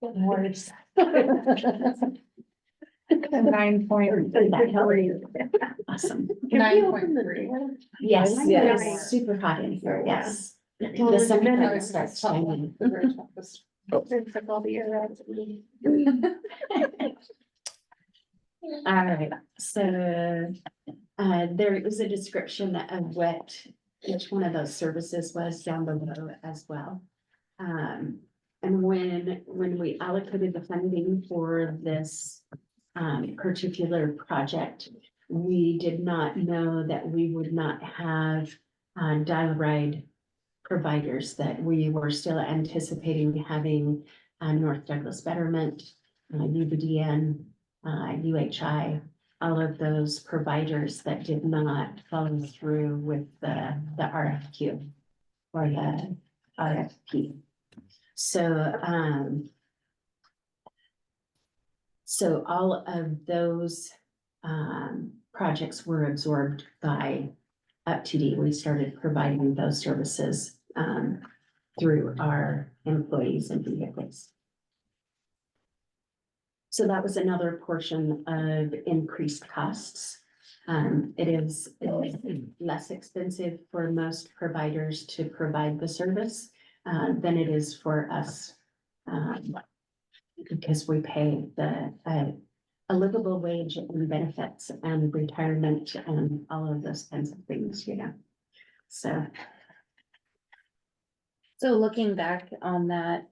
words. 9.3. Awesome. 9.3. Yes, Yes. it's super hot in here, yes. Well, The the second minute time it it's starts top one, shining. the very top is- It's like all the air out. All right, so there is a description of what each one of those services was down below as well. And when we allocated the funding for this particular project, we did not know that we would not have Dial-A-Ride providers, that we were still anticipating having North Douglas Betterment, UBDN, UHI, all of those providers that did not follow through with the RFQ or the RFP. So all of those projects were absorbed by UpTD. We started providing those services through our employees and vehicles. So that was another portion of increased costs. It is less expensive for most providers to provide the service than it is for us. Because we pay a livable wage and benefits and retirement and all of those kinds of things, you know, so. So looking back on that,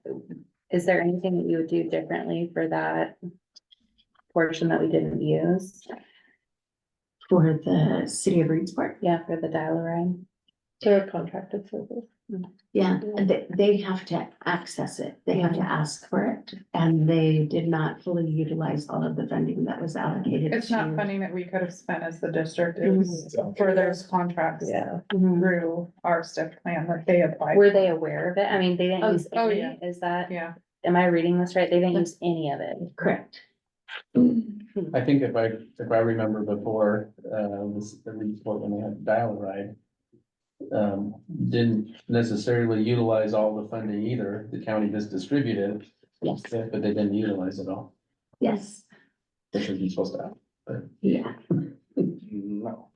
is there anything that you would do differently for that portion that we didn't use? For the City of Reedsport, Yeah, for the Dial-A-Ride. They're a contracted service. yeah, they have to access it, they have to ask for it, and they did not fully utilize all of the funding that was allocated. It's not to- funding that we could have spent as the district, it was for those contracts. Yeah. Mhm. Through our STIP plan that they applied. Were they aware of it? I mean, they didn't use oh, any, yeah. is that, Yeah. am I reading this right? They didn't use any of it. Correct. I think if I remember before, the report when they had Dial-A-Ride. Didn't necessarily utilize all the funding either, the county just distributed, Yes, but they didn't utilize it all, yes, which would be supposed to have. yeah. No.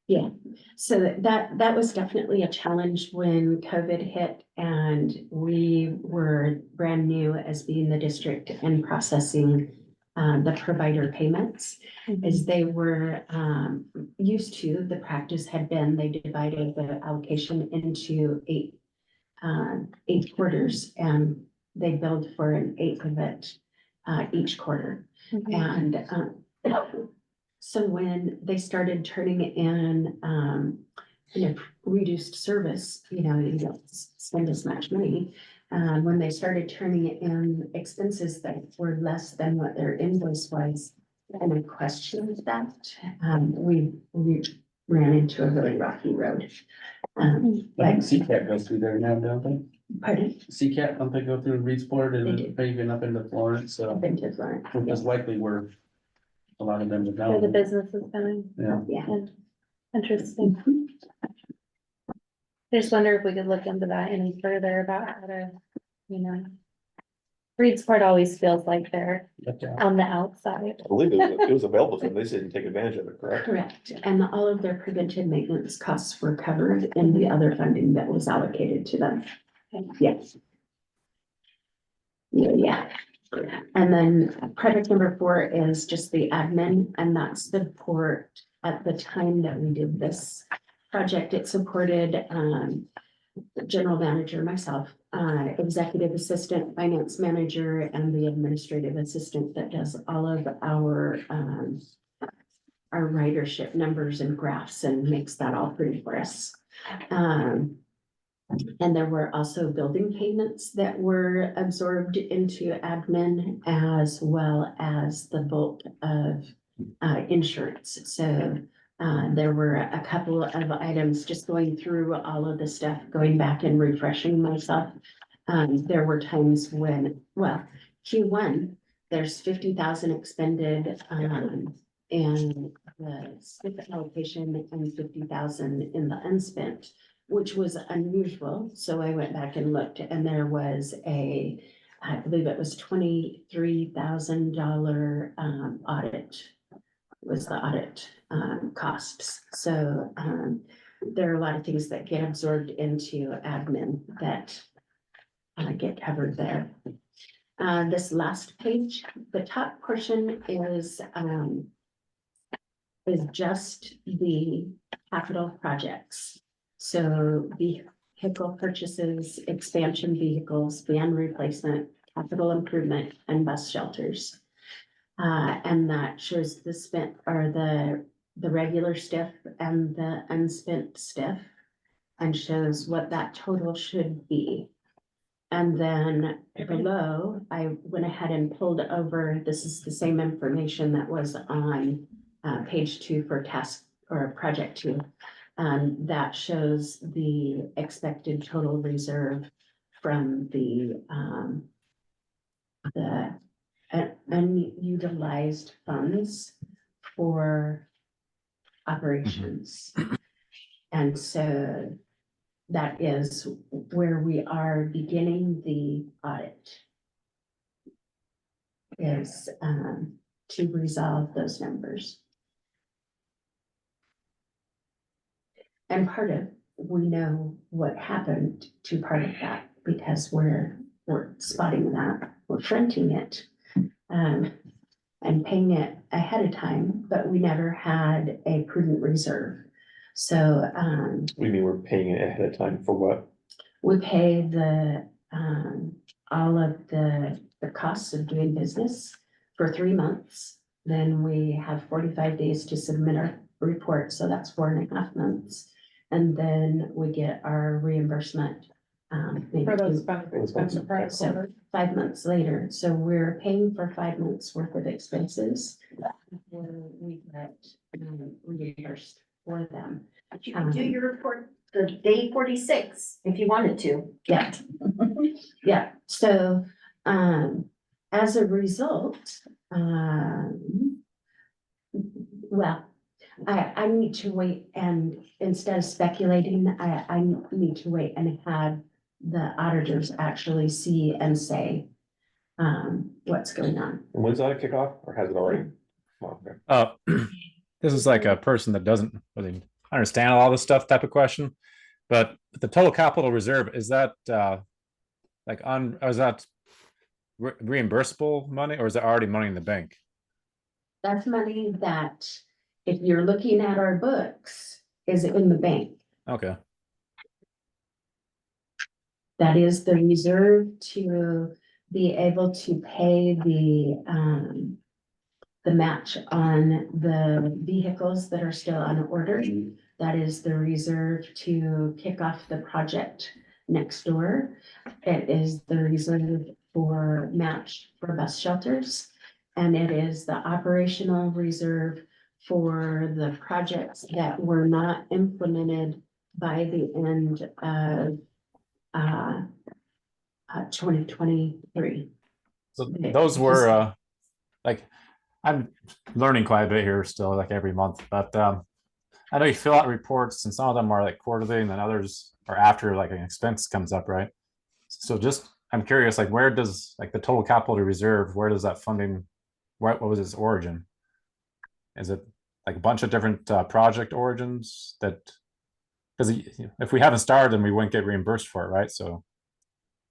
Yeah, so that was definitely a challenge when COVID hit and we were brand new as being the district and processing the provider payments. As they were used to, the practice had been, they divided the allocation into eight quarters, and they billed for an eighth of it each quarter. And so when they started turning in, reduced service, you don't spend as much money. When they started turning in expenses that were less than what their invoice was, and I questioned that, we ran into a really rocky road. I think CCAT goes through there now, don't they? Pardon? CCAT, don't they go through Reedsport They and do. even up into Florence, so I've been to Florence. that's likely where a lot of them would Where the know. business is coming. Yeah. Yeah. Interesting. I just wonder if we could look into that any further about how to, Reedsport always feels like they're But, on the outside. I believe it was available to them, they just didn't take advantage of it, correct? Correct, and all of their preventive maintenance costs were covered in the other funding that was allocated to them. Yes. Yeah. And then project number 4 is just the admin, and that's the report at the time that we did this project. It supported the general manager, myself, executive assistant, finance manager, and the administrative assistant that does all of our ridership numbers and graphs and makes that all pretty for us. And there were also building payments that were absorbed into admin, as well as the bulk of insurance. So there were a couple of items, just going through all of the stuff, going back and refreshing myself. There were times when, Q1, there's 50,000 expended, and the SNP allocation and 50,000 in the unspent, which was unusual. So I went back and looked, and there was I believe it was $23,000 audit. Was the audit costs. So there are a lot of things that get absorbed into admin that get covered there. This last page, the top portion is just the capital projects. So vehicle purchases, expansion vehicles, van replacement, capital improvement, and bus shelters. And that shows the spent or the regular stuff and the unspent stuff, and shows what that total should be. And then below, I went ahead and pulled over, this is the same information that was on page 2 for task or project 2. That shows the expected total reserve from the unutilized funds for operations. And so that is where we are beginning the audit. Is to resolve those numbers. And we know what happened to part of that, because we're spotting that, we're fronting it. And paying it ahead of time, but we never had a prudent reserve. So, What do you mean we're paying it ahead of time for what? we pay all of the costs of doing business for 3 months. Then we have 45 days to submit our report, so that's 4.5 months. And then we get our reimbursement. Maybe For those 2 benefits in the prior So quarter. 5 months later, so we're paying for 5 months worth of expenses. Where we get reimbursed for them. But you can do your report the day 46 if you wanted to. Yeah. Yeah, so as a result, I need to wait, and instead of speculating, I need to wait and have the auditors actually see and say what's going on. And when's that kick off, or has it already? Oh, okay. This is like a person that doesn't really understand all this stuff type of question. But the total capital reserve, is that is that reimbursable money, or is it already money in the bank? That's money that, if you're looking at our books, is in the bank. Okay, That is the reserve to be able to pay the match on the vehicles that are still on order. That is the reserve to kick off the project next door. It is the reserve for match for bus shelters. And it is the operational reserve for the projects that were not implemented by the end of 2023. so those were like, I'm learning quite a bit here still, like every month, but I know you fill out reports and some of them are like quarterly and then others are after like an expense comes up, right? So just, I'm curious, like where does like the total capital reserve, where does that funding, what was its origin? Is it like a bunch of different project origins that, because if we haven't started, then we wouldn't get reimbursed for it, right? So,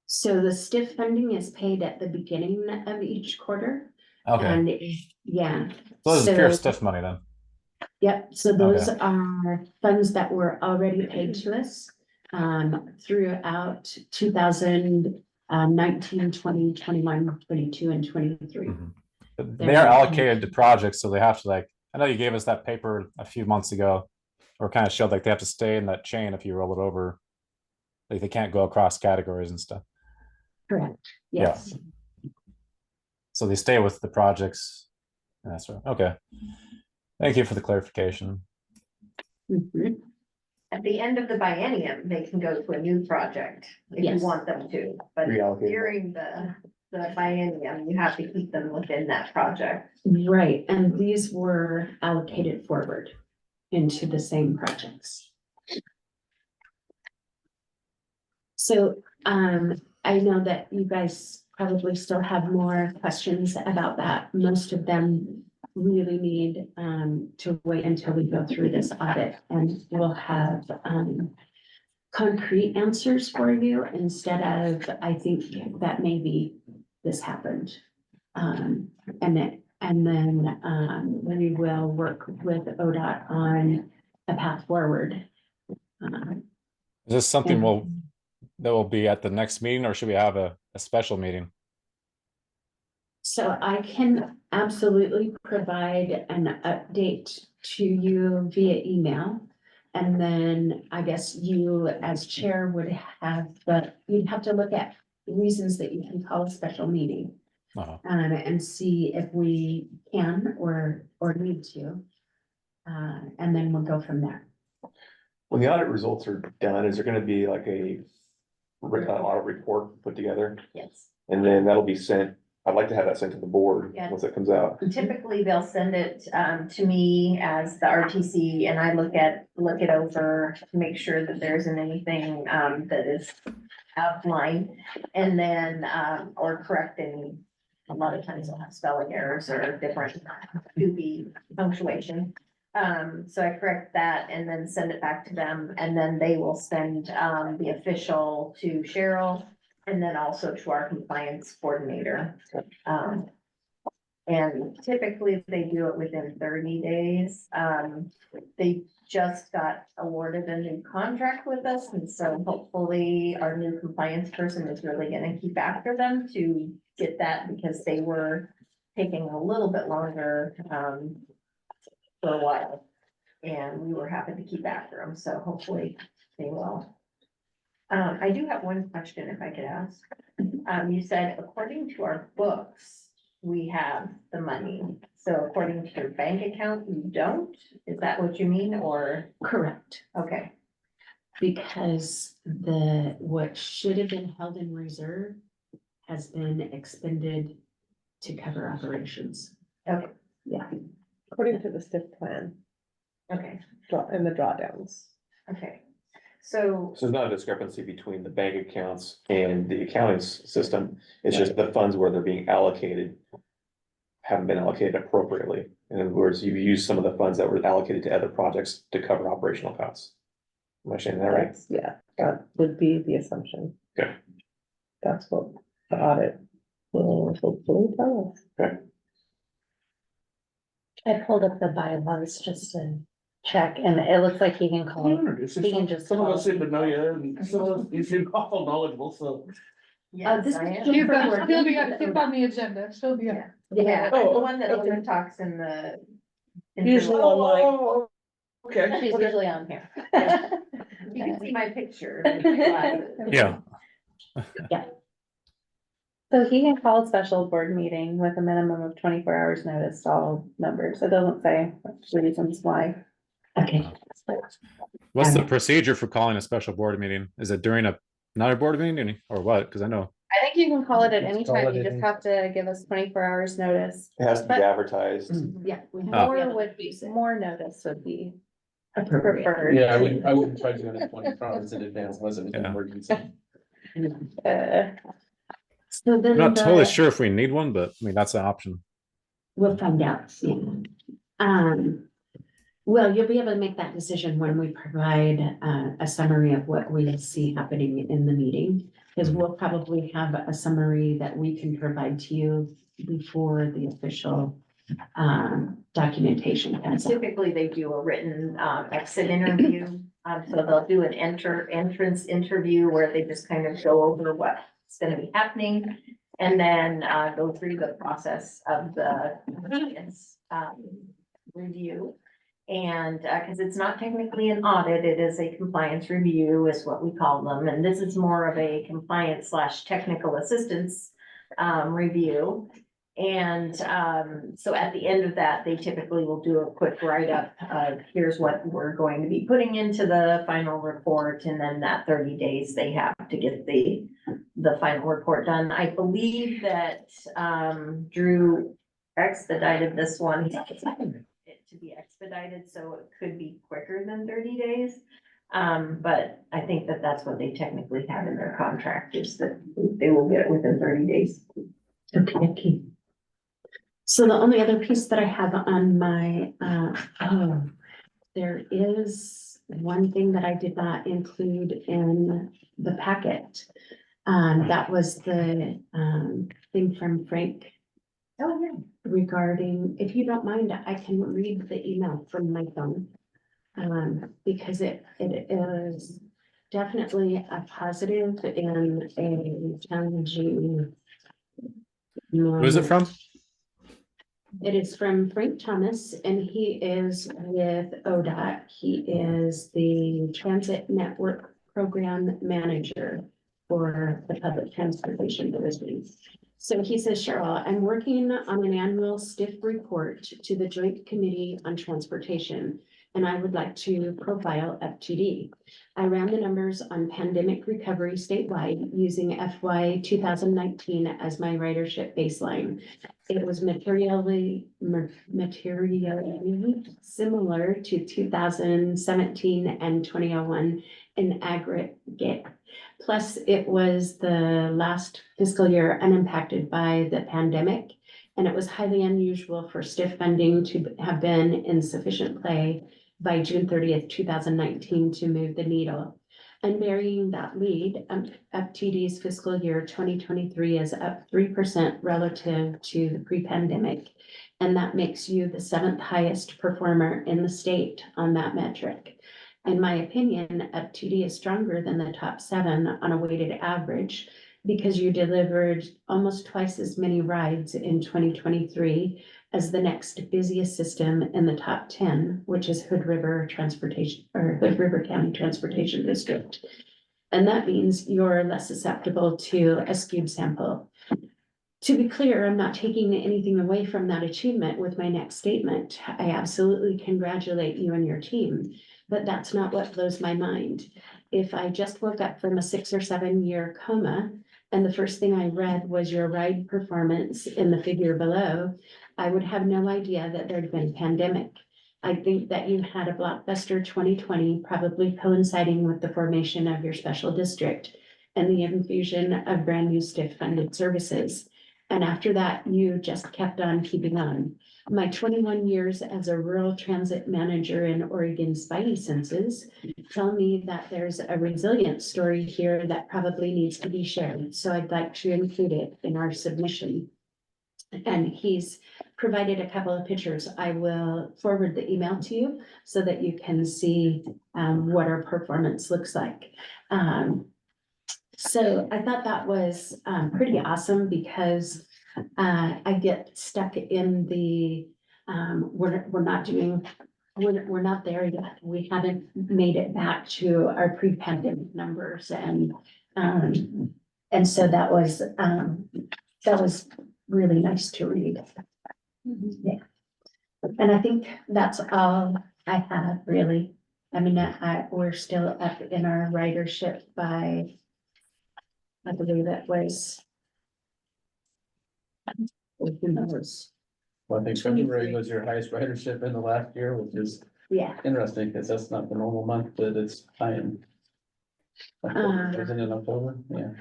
So the stiff funding is paid at the beginning of each quarter. okay, And yeah. so this is pure so- stiff money then. Yep, so those Okay. are funds that were already paid to us throughout 2019, 20, 21, 22, and 23. Mhm. But they are allocated to projects, so they have to like, I know you gave us that paper a few months ago, or kind of showed like they have to stay in that chain if you roll it over. Like they can't go across categories and stuff. Correct, Yeah. yes. So they stay with the projects. And that's right. Okay. Thank you for the clarification. Mhm. At the end of the biennium, they can go to a new project if you Yes. want them to, but Reallocate. during the biennium, you have to keep them within that project. Right, and these were allocated forward into the same projects. So, I know that you guys probably still have more questions about that. Most of them really need, to wait until we go through this audit and we'll have, concrete answers for you instead of, I think that maybe this happened. And then, we will work with ODOT on a path forward. Is this something And- that will be at the next meeting, or should we have a special meeting? So I can absolutely provide an update to you via email. And then I guess you as chair would have, but you'd have to look at reasons that you can call a special meeting. Uh-huh. And see if we can or need to. And then we'll go from there. When the audit results are done, is there gonna be like a audit report put together? Yes. And then that'll be sent, I'd like to have that sent to the board Yeah. once it comes out. Typically, they'll send it to me as the RTC and I look it over to make sure that there isn't anything that is out of line. And then or correct any, a lot of times they'll have spelling errors or different goofy punctuation. So I correct that and then send it back to them, and then they will send the official to Cheryl. And then also to our compliance coordinator. And typically they do it within 30 days. They just got awarded a new contract with us, and so hopefully our new compliance person is really gonna keep after them to get that, because they were taking a little bit longer, for a while. And we were happy to keep after them, so hopefully they will. I do have one question if I could ask. You said according to our books, we have the money. So according to your bank account, you don't? Is that what you mean, or? Correct. Okay, Because what should have been held in reserve has been expended to cover operations. okay, Yeah, According to the stiff plan, okay, and the drawdowns. okay. So, So there's not a discrepancy between the bank accounts and the accounting system. It's just the funds where they're being allocated haven't been allocated appropriately. In other words, you use some of the funds that were allocated to other projects to cover operational costs. Am I saying that right? That's- Yeah, that would be the assumption. Okay. That's what the audit will hopefully tell us. I pulled up the bylaws just to check, and it looks like he can call. He can just Some of call. us seem to know you, and some of us, you seem awful knowledgeable, so. This is She'll Jennifer be Morgan. she's on the agenda, she'll be on. Yeah. Oh, The one that okay. often talks in the. Usually online. Oh, okay. She's okay. usually on here. You can see my picture. with my glasses. Yeah, So he can call a special board meeting with a minimum of 24 hours notice to all members. It doesn't say reasons why. Okay. what's the procedure for calling a special board meeting? Is it during another board meeting or what? Because I know, I think you can call it at any Call time. it You just any- have to give us 24 hours notice. It has to be But- advertised. Yeah. Ah. More notice would be Appropriate. preferred. Yeah, I wouldn't try doing it 24 hours in advance unless it was an Yeah. emergency. So then I'm not totally the- sure if we need one, but I mean, that's an option. We'll find out soon. Well, you'll be able to make that decision when we provide a summary of what we see happening in the meeting. Because we'll probably have a summary that we can provide to you before the official documentation comes out. Typically, they do a written exit interview. So they'll do an entrance interview where they just kind of go over what's gonna be happening. And then go through the process of the compliance review. And because it's not technically an audit, it is a compliance review is what we call them. And this is more of a compliance / technical assistance review. And so at the end of that, they typically will do a quick write-up of here's what we're going to be putting into the final report. And then that 30 days, they have to get the final report done. I believe that Drew expedited this one. He expected it to be expedited, so it could be quicker than 30 days. But I think that that's what they technically have in their contract is that they will get it within 30 days. Okay. So the only other piece that I have on my, there is one thing that I did not include in the packet. That was the, thing from Frank Oh, yeah. regarding, if you don't mind, I can read the email from my phone. Because it is definitely a positive and a challenging. Who is it from? It is from Frank Thomas and he is with ODOT. He is the Transit Network Program Manager for the Public Transportation Division. So he says, Cheryl, I'm working on an annual STIF report to the Joint Committee on Transportation, and I would like to profile FTD. I ran the numbers on pandemic recovery statewide using FY 2019 as my ridership baseline. It was materially similar to 2017 and 2001 in aggregate. Plus, it was the last fiscal year unimpacted by the pandemic, and it was highly unusual for STIF funding to have been in sufficient play by June 30th, 2019 to move the needle. And burying that lead, FTD's fiscal year 2023 is up 3% relative to the pre-pandemic. And that makes you the 7th highest performer in the state on that metric. In my opinion, FTD is stronger than the top 7 on a weighted average because you delivered almost twice as many rides in 2023 as the next busiest system in the top 10, which is Hood River Transportation or Hood River County Transportation District. And that means you're less susceptible to a skewed sample. To be clear, I'm not taking anything away from that achievement with my next statement. I absolutely congratulate you and your team, but that's not what blows my mind. If I just woke up from a 6 or 7 year coma and the first thing I read was your ride performance in the figure below, I would have no idea that there'd been a pandemic. I think that you had a blockbuster 2020, probably coinciding with the formation of your special district and the infusion of brand new STIF funded services. And after that, you just kept on keeping on. My 21 years as a rural transit manager in Oregon Spidey senses tell me that there's a resilient story here that probably needs to be shared. So I'd like to include it in our submission. And he's provided a couple of pictures. I will forward the email to you so that you can see what our performance looks like. So I thought that was pretty awesome because I get stuck in the, we're not there yet. We haven't made it back to our pre-pandemic numbers and so that was really nice to read. Yeah. And I think that's all I have really. I mean, we're still up in our ridership by, I believe it was. Who knows? Well, I think February was your highest ridership in the last year, which is Yeah, interesting, because that's not the normal month that it's high in. Wasn't it October? Yeah.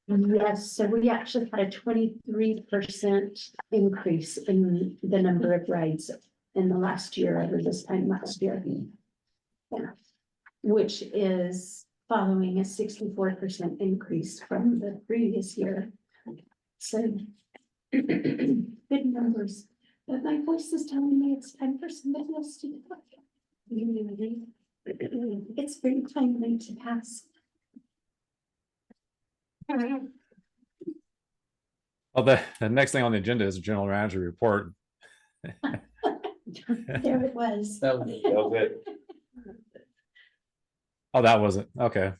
yes, so we actually had a 23% increase in the number of rides in the last year over this time last year. Yeah, which is following a 64% increase from the previous year. So good numbers, but my voice is telling me it's time for somebody else to talk. It's very timely to pass. Well, the next thing on the agenda is a general manager report. There it was. That was it. Oh, that wasn't, okay.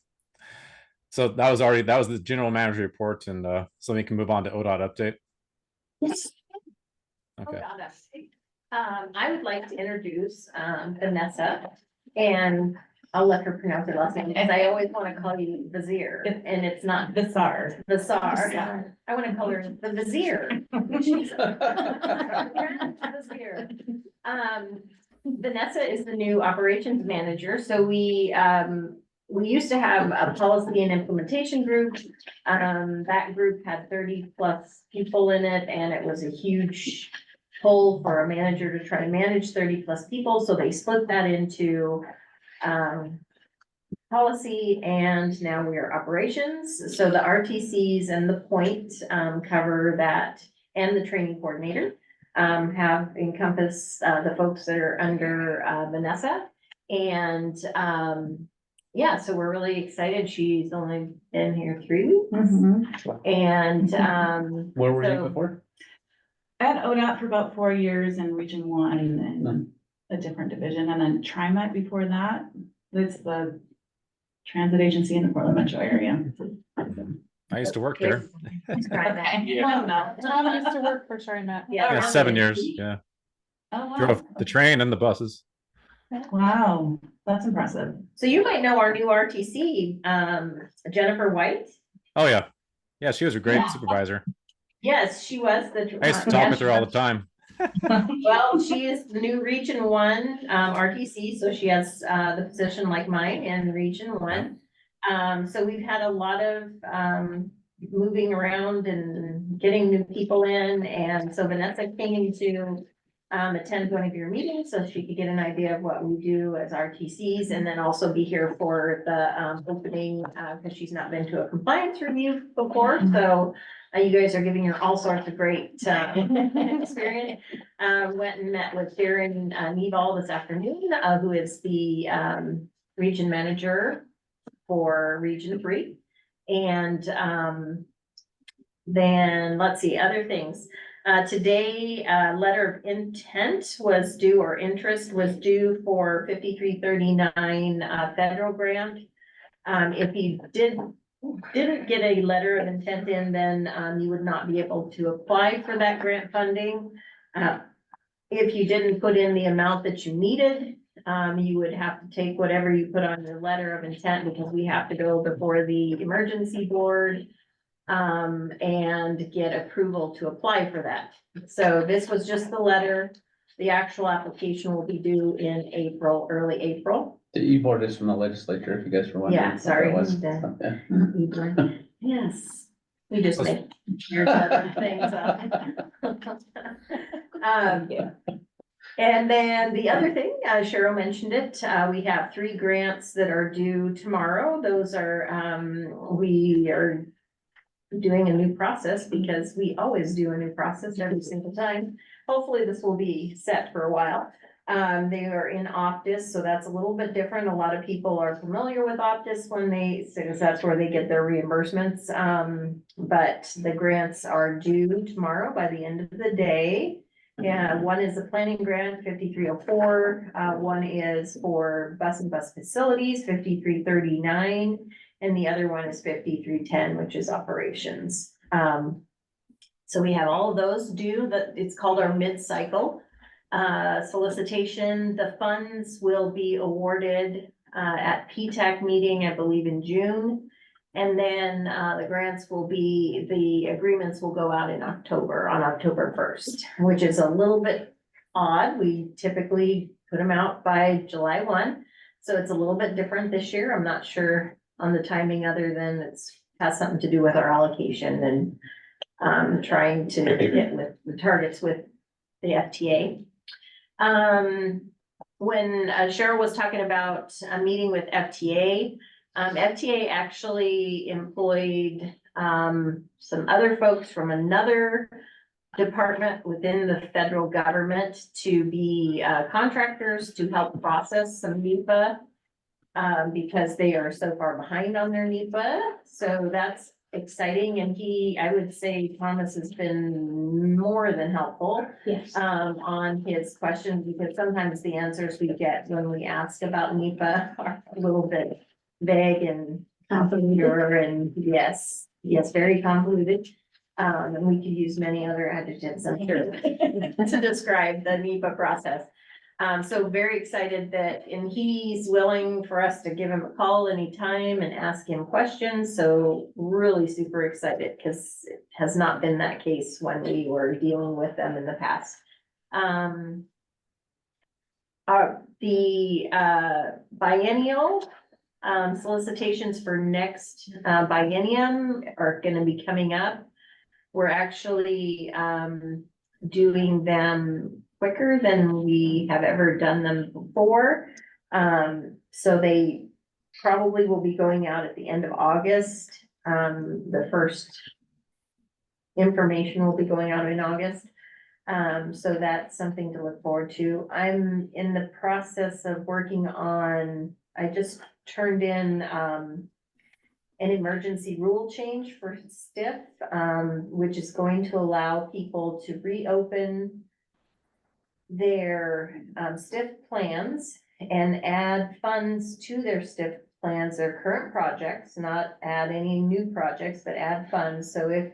So that was the general manager report, and so we can move on to ODOT update. Yes. Okay. I would like to introduce Vanessa, and I'll let her pronounce her last name, because I always want to call you Vizier, and it's not Visar. Visar. I want to call her the Vizier. Vizier. Vanessa is the new operations manager, so we used to have a policy and implementation group. That group had 30+ people in it, and it was a huge pull for a manager to try to manage 30+ people, so they split that into policy, and now we are operations. So the RTCs and the point cover that, and the training coordinator have encompassed the folks that are under Vanessa. And yeah, so we're really excited. She's only been here 3 weeks. And Where were you So- before? At ODOT for about 4 years in Region 1 and a different division, and then TriMet before that. It's the transit agency in the Portland metro area. I used to work there. Oh, no. Tom used to work for TriMet. Yeah, 7 years, yeah. Oh, Drove wow. the train and the buses. Wow, that's impressive. so you might know our new RTC, Jennifer White. Oh, yeah. Yeah, she was a great supervisor. Yes, she was the. I used to talk with her all the time. Well, she is the new Region 1 RTC, so she has the position like mine in Region 1. So we've had a lot of moving around and getting new people in, and so Vanessa came to attend one of your meetings so she could get an idea of what we do as RTCs, and then also be here for the opening because she's not been to a compliance review before, so you guys are giving her all sorts of great experience. Went and met with Darren Neval this afternoon, who is the region manager for Region 3. And then let's see, other things. Today, letter of intent was due, or interest was due for 5339 federal grant. If you didn't get a letter of intent in, then you would not be able to apply for that grant funding. If you didn't put in the amount that you needed, you would have to take whatever you put on your letter of intent, because we have to go before the emergency board and get approval to apply for that. So this was just the letter. The actual application will be due in April, early April. The e-board is from the legislature, if you guys were wondering. Yeah, sorry. what that was. Yeah. Yeah. Yes. We just make your other things up. Yeah. And then the other thing, Cheryl mentioned it, we have 3 grants that are due tomorrow. Those are, we are doing a new process because we always do a new process every single time. Hopefully this will be set for a while. They are in Optus, so that's a little bit different. A lot of people are familiar with Optus when since that's where they get their reimbursements. But the grants are due tomorrow by the end of the day. Yeah, one is a planning grant, 5304. One is for bus and bus facilities, 5339. And the other one is 5310, which is operations. So we have all of those due, that it's called our mid-cycle solicitation. The funds will be awarded at PTAC meeting, I believe in June. And then the grants will be, the agreements will go out in October, on October 1st, which is a little bit odd. We typically put them out by July 1. So it's a little bit different this year. I'm not sure on the timing, other than has something to do with our allocation and trying to get with the targets with the FTA. When Cheryl was talking about a meeting with FTA, FTA actually employed some other folks from another department within the federal government to be contractors to help process some NEPA. Because they are so far behind on their NEPA, so that's exciting, and I would say Thomas has been more than helpful. Yes. On his questions, because sometimes the answers we get when we ask about NEPA are a little bit vague and convoluted, and yes, very convoluted. And we could use many other adjectives, I'm sure, to describe the NEPA process. So very excited and he's willing for us to give him a call anytime and ask him questions. So really super excited, because it has not been that case when we were dealing with them in the past. The biennial solicitations for next biennium are gonna be coming up. We're actually doing them quicker than we have ever done them before. So they probably will be going out at the end of August. The first information will be going out in August. So that's something to look forward to. I'm in the process of working on, I just turned in an emergency rule change for STIF, which is going to allow people to reopen their STIF plans and add funds to their STIF plans, their current projects, not add any new projects, but add funds. So if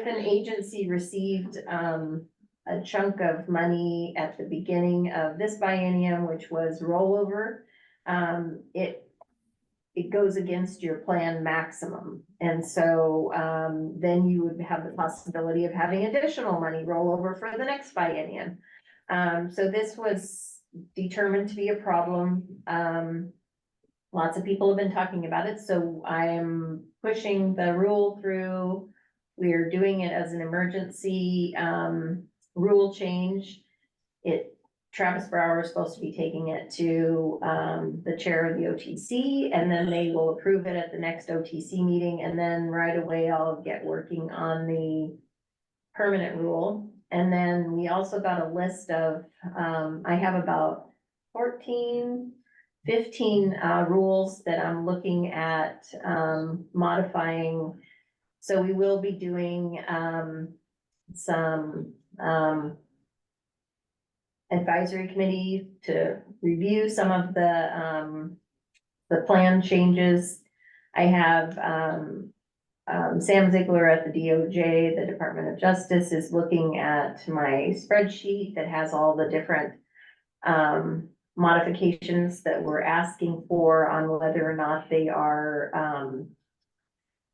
an agency received a chunk of money at the beginning of this biennium, which was rollover, it goes against your plan maximum. And so then you would have the possibility of having additional money roll over for the next biennium. So this was determined to be a problem. Lots of people have been talking about it, so I am pushing the rule through. We are doing it as an emergency rule change. Travis Brower is supposed to be taking it to the chair of the OTC, and then they will approve it at the next OTC meeting, and then right away I'll get working on the permanent rule. And then we also got a list of, I have about 15 rules that I'm looking at modifying. So we will be doing some advisory committee to review some of the plan changes. I have Sam Ziegler at the DOJ, the Department of Justice, is looking at my spreadsheet that has all the different modifications that we're asking for on whether or not they are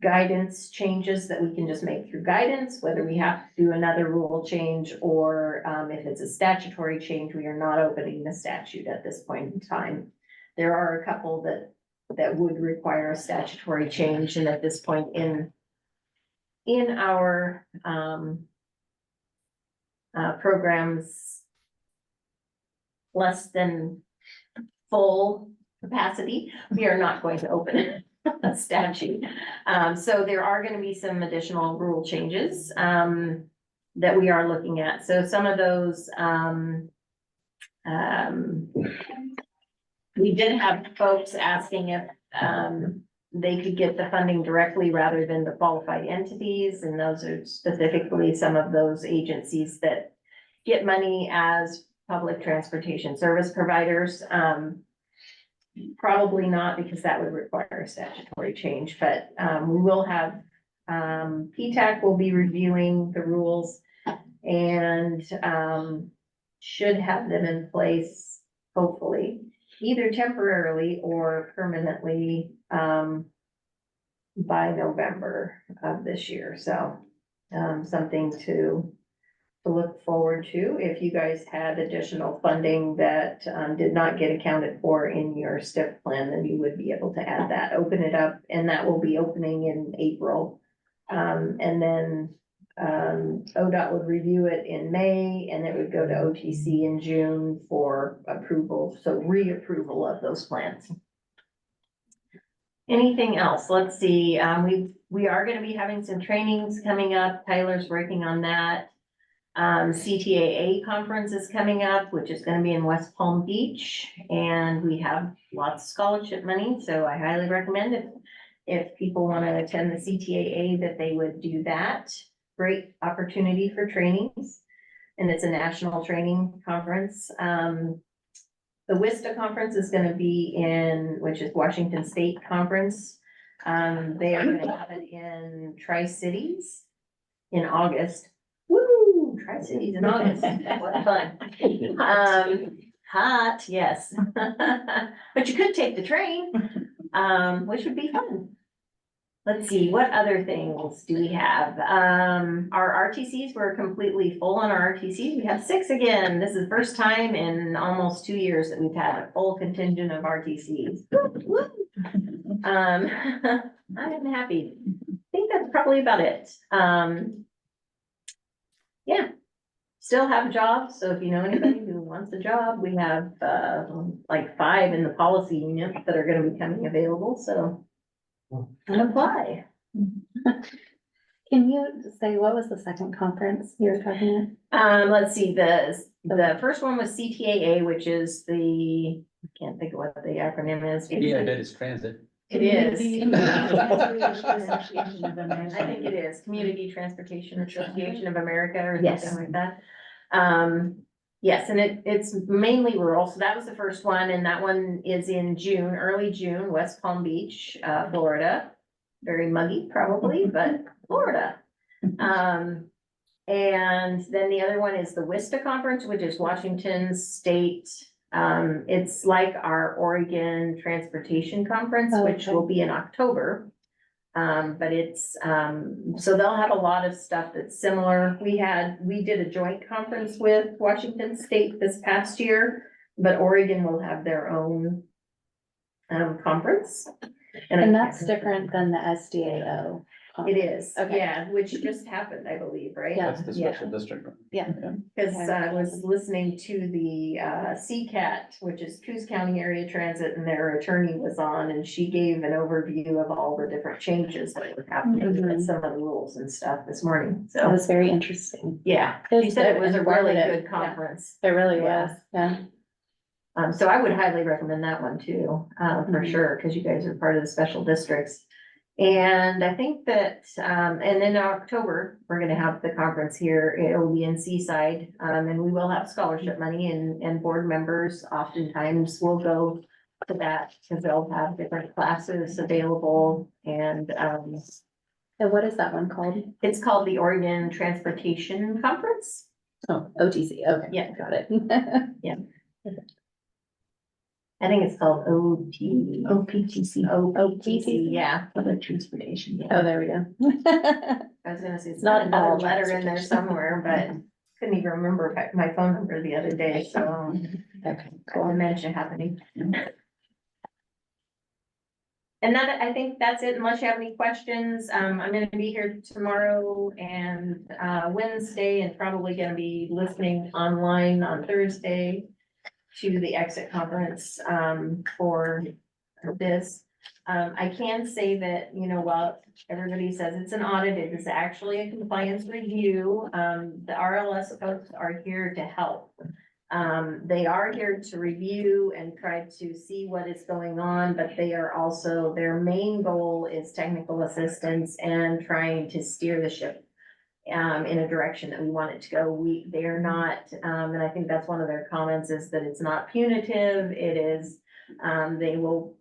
guidance changes that we can just make through guidance, whether we have to do another rule change, or if it's a statutory change, we are not opening the statute at this point in time. There are a couple that would require a statutory change, and at this point in in our, programs less than full capacity, we are not going to open a statute. So there are gonna be some additional rule changes, that we are looking at. So some of those, we did have folks asking if, they could get the funding directly rather than the qualified entities, and those are specifically some of those agencies that get money as public transportation service providers. Probably not, because that would require a statutory change, but, we will have, PTAC will be reviewing the rules and, should have them in place, hopefully, either temporarily or permanently, by November of this year. So, something to look forward to. If you guys had additional funding that, did not get accounted for in your STIP plan, then you would be able to add that, open it up, and that will be opening in April. And then, ODOT would review it in May, and it would go to OTC in June for approval, so reapproval of those plans. Anything else? Let's see, we are gonna be having some trainings coming up. Tyler's working on that. CTAA conference is coming up, which is gonna be in West Palm Beach, and we have lots of scholarship money, so I highly recommend if people wanna attend the CTAA, that they would do that. Great opportunity for trainings, and it's a national training conference. The WISTA conference is gonna be which is Washington State Conference. They are gonna have it in Tri-Cities in August. Woo, Tri-Cities in August, what fun. Hot, yes. But you could take the train, which would be fun. Let's see, what other things do we have? Our RTCs, we're completely full on our RTCs. We have 6 again. This is the first time in almost 2 years that we've had a full contingent of RTCs. I am happy. I think that's probably about it. Yeah, still have jobs. So if you know anybody who wants a job, we have, like 5 in the policy unit that are gonna be coming available, so. And apply. Can you say, what was the second conference you were talking about? Let's see, the first one was CTAA, which is I can't think of what the acronym is. Yeah, that is transit. It is. Association of America. I think it is, Community Transportation Association of America or Yes. something like that. Yes, and it's mainly rural, so that was the first one, and that one is in June, early June, West Palm Beach, Florida. Very muggy probably, but Florida. And then the other one is the WISTA conference, which is Washington State. It's like our Oregon Transportation Conference, Oh, which okay. will be in October. But it's, so they'll have a lot of stuff that's similar. We did a joint conference with Washington State this past year, but Oregon will have their own conference. And that's different than the SDAO. It is, Okay. yeah, which just happened, I believe, right? Yeah. That's the special district. Because I was listening to the CCAT, which is Coos County Area Transit, and their attorney was on, and she gave an overview of all the different changes that were happening with Mhm. some of the rules and stuff this morning, That so, was very interesting. yeah. It She was said it good, was a really informative, good yeah. conference. It really Yeah. was, yeah. So I would highly recommend that one too, for Mhm. sure, because you guys are part of the special districts. And I think that, and in October, we're gonna have the conference here. It'll be in Seaside, and we will have scholarship money, and board members oftentimes will go to that because they'll have different classes available. And And what is that one called? it's called the Oregon Transportation Conference. Oh, OTC, okay. Yeah. Got it. I think it's called OPTC, yeah. Public transportation. Oh, there we go. I was gonna say, it's Not not another all letter in there transportation. somewhere, but couldn't even remember my phone number the other day, so Okay, cool cool. dementia happening. And that, I think that's it, unless you have any questions. I'm gonna be here tomorrow and Wednesday, and probably gonna be listening online on Thursday to the exit conference for this. I can say that, you know, while everybody says it's an audit, it is actually a compliance review. The RLS folks are here to help. They are here to review and try to see what is going on, but they are also, their main goal is technical assistance and trying to steer the ship in a direction that we want it to go. They are not, and I think that's one of their comments, is that it's not punitive. It is, they will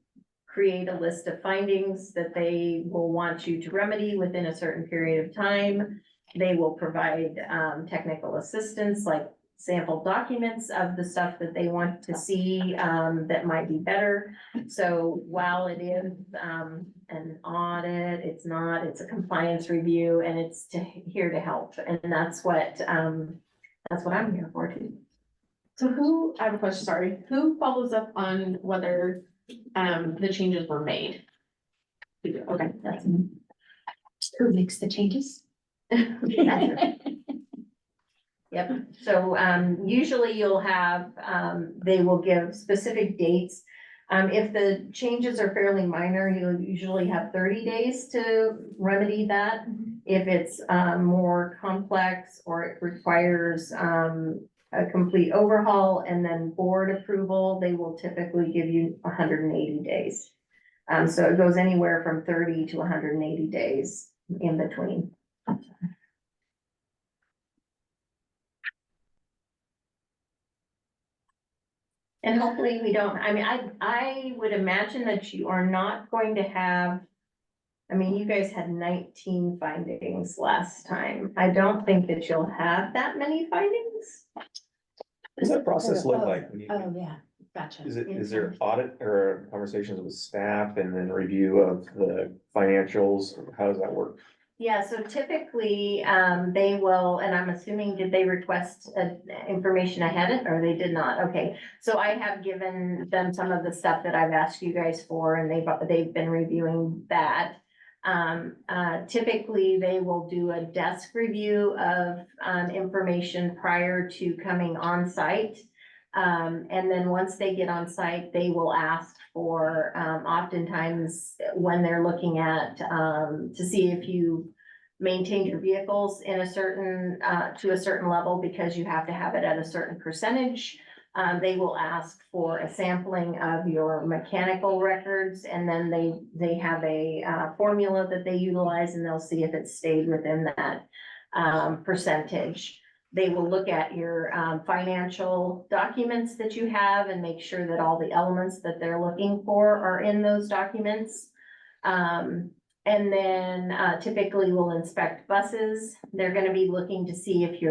create a list of findings that they will want you to remedy within a certain period of time. They will provide technical assistance, like sample documents of the stuff that they want to see that might be better. So while it is an audit, it's not, it's a compliance review, and it's here to help. And that's what I'm here for too. So I have a question, sorry, who follows up on whether the changes were made? Okay, that's. Who makes the changes? Yep, so usually you'll have, they will give specific dates. If the changes are fairly minor, you'll usually have 30 days to remedy that. If it's more complex or it requires a complete overhaul and then board approval, they will typically give you 180 days. So it goes anywhere from 30 to 180 days in between. And hopefully we don't, I mean, I would imagine that you are not going to have, I mean, you guys had 19 findings last time. I don't think that you'll have that many findings. What does that process look like? when you- Yeah, gotcha. Is there audit or conversations with staff and then review of the financials? How does that work? Yeah, so typically, they will, and I'm assuming, did they request information ahead or they did not? Okay, so I have given them some of the stuff that I've asked you guys for, and they've been reviewing that. Typically, they will do a desk review of information prior to coming on site. And then once they get on site, they will ask for, oftentimes when they're looking at, to see if you maintained your vehicles in a certain, to a certain level, because you have to have it at a certain percentage. They will ask for a sampling of your mechanical records, and then they have a formula that they utilize, and they'll see if it stayed within that percentage. They will look at your financial documents that you have and make sure that all the elements that they're looking for are in those documents. And then typically we'll inspect buses. They're gonna be looking to see if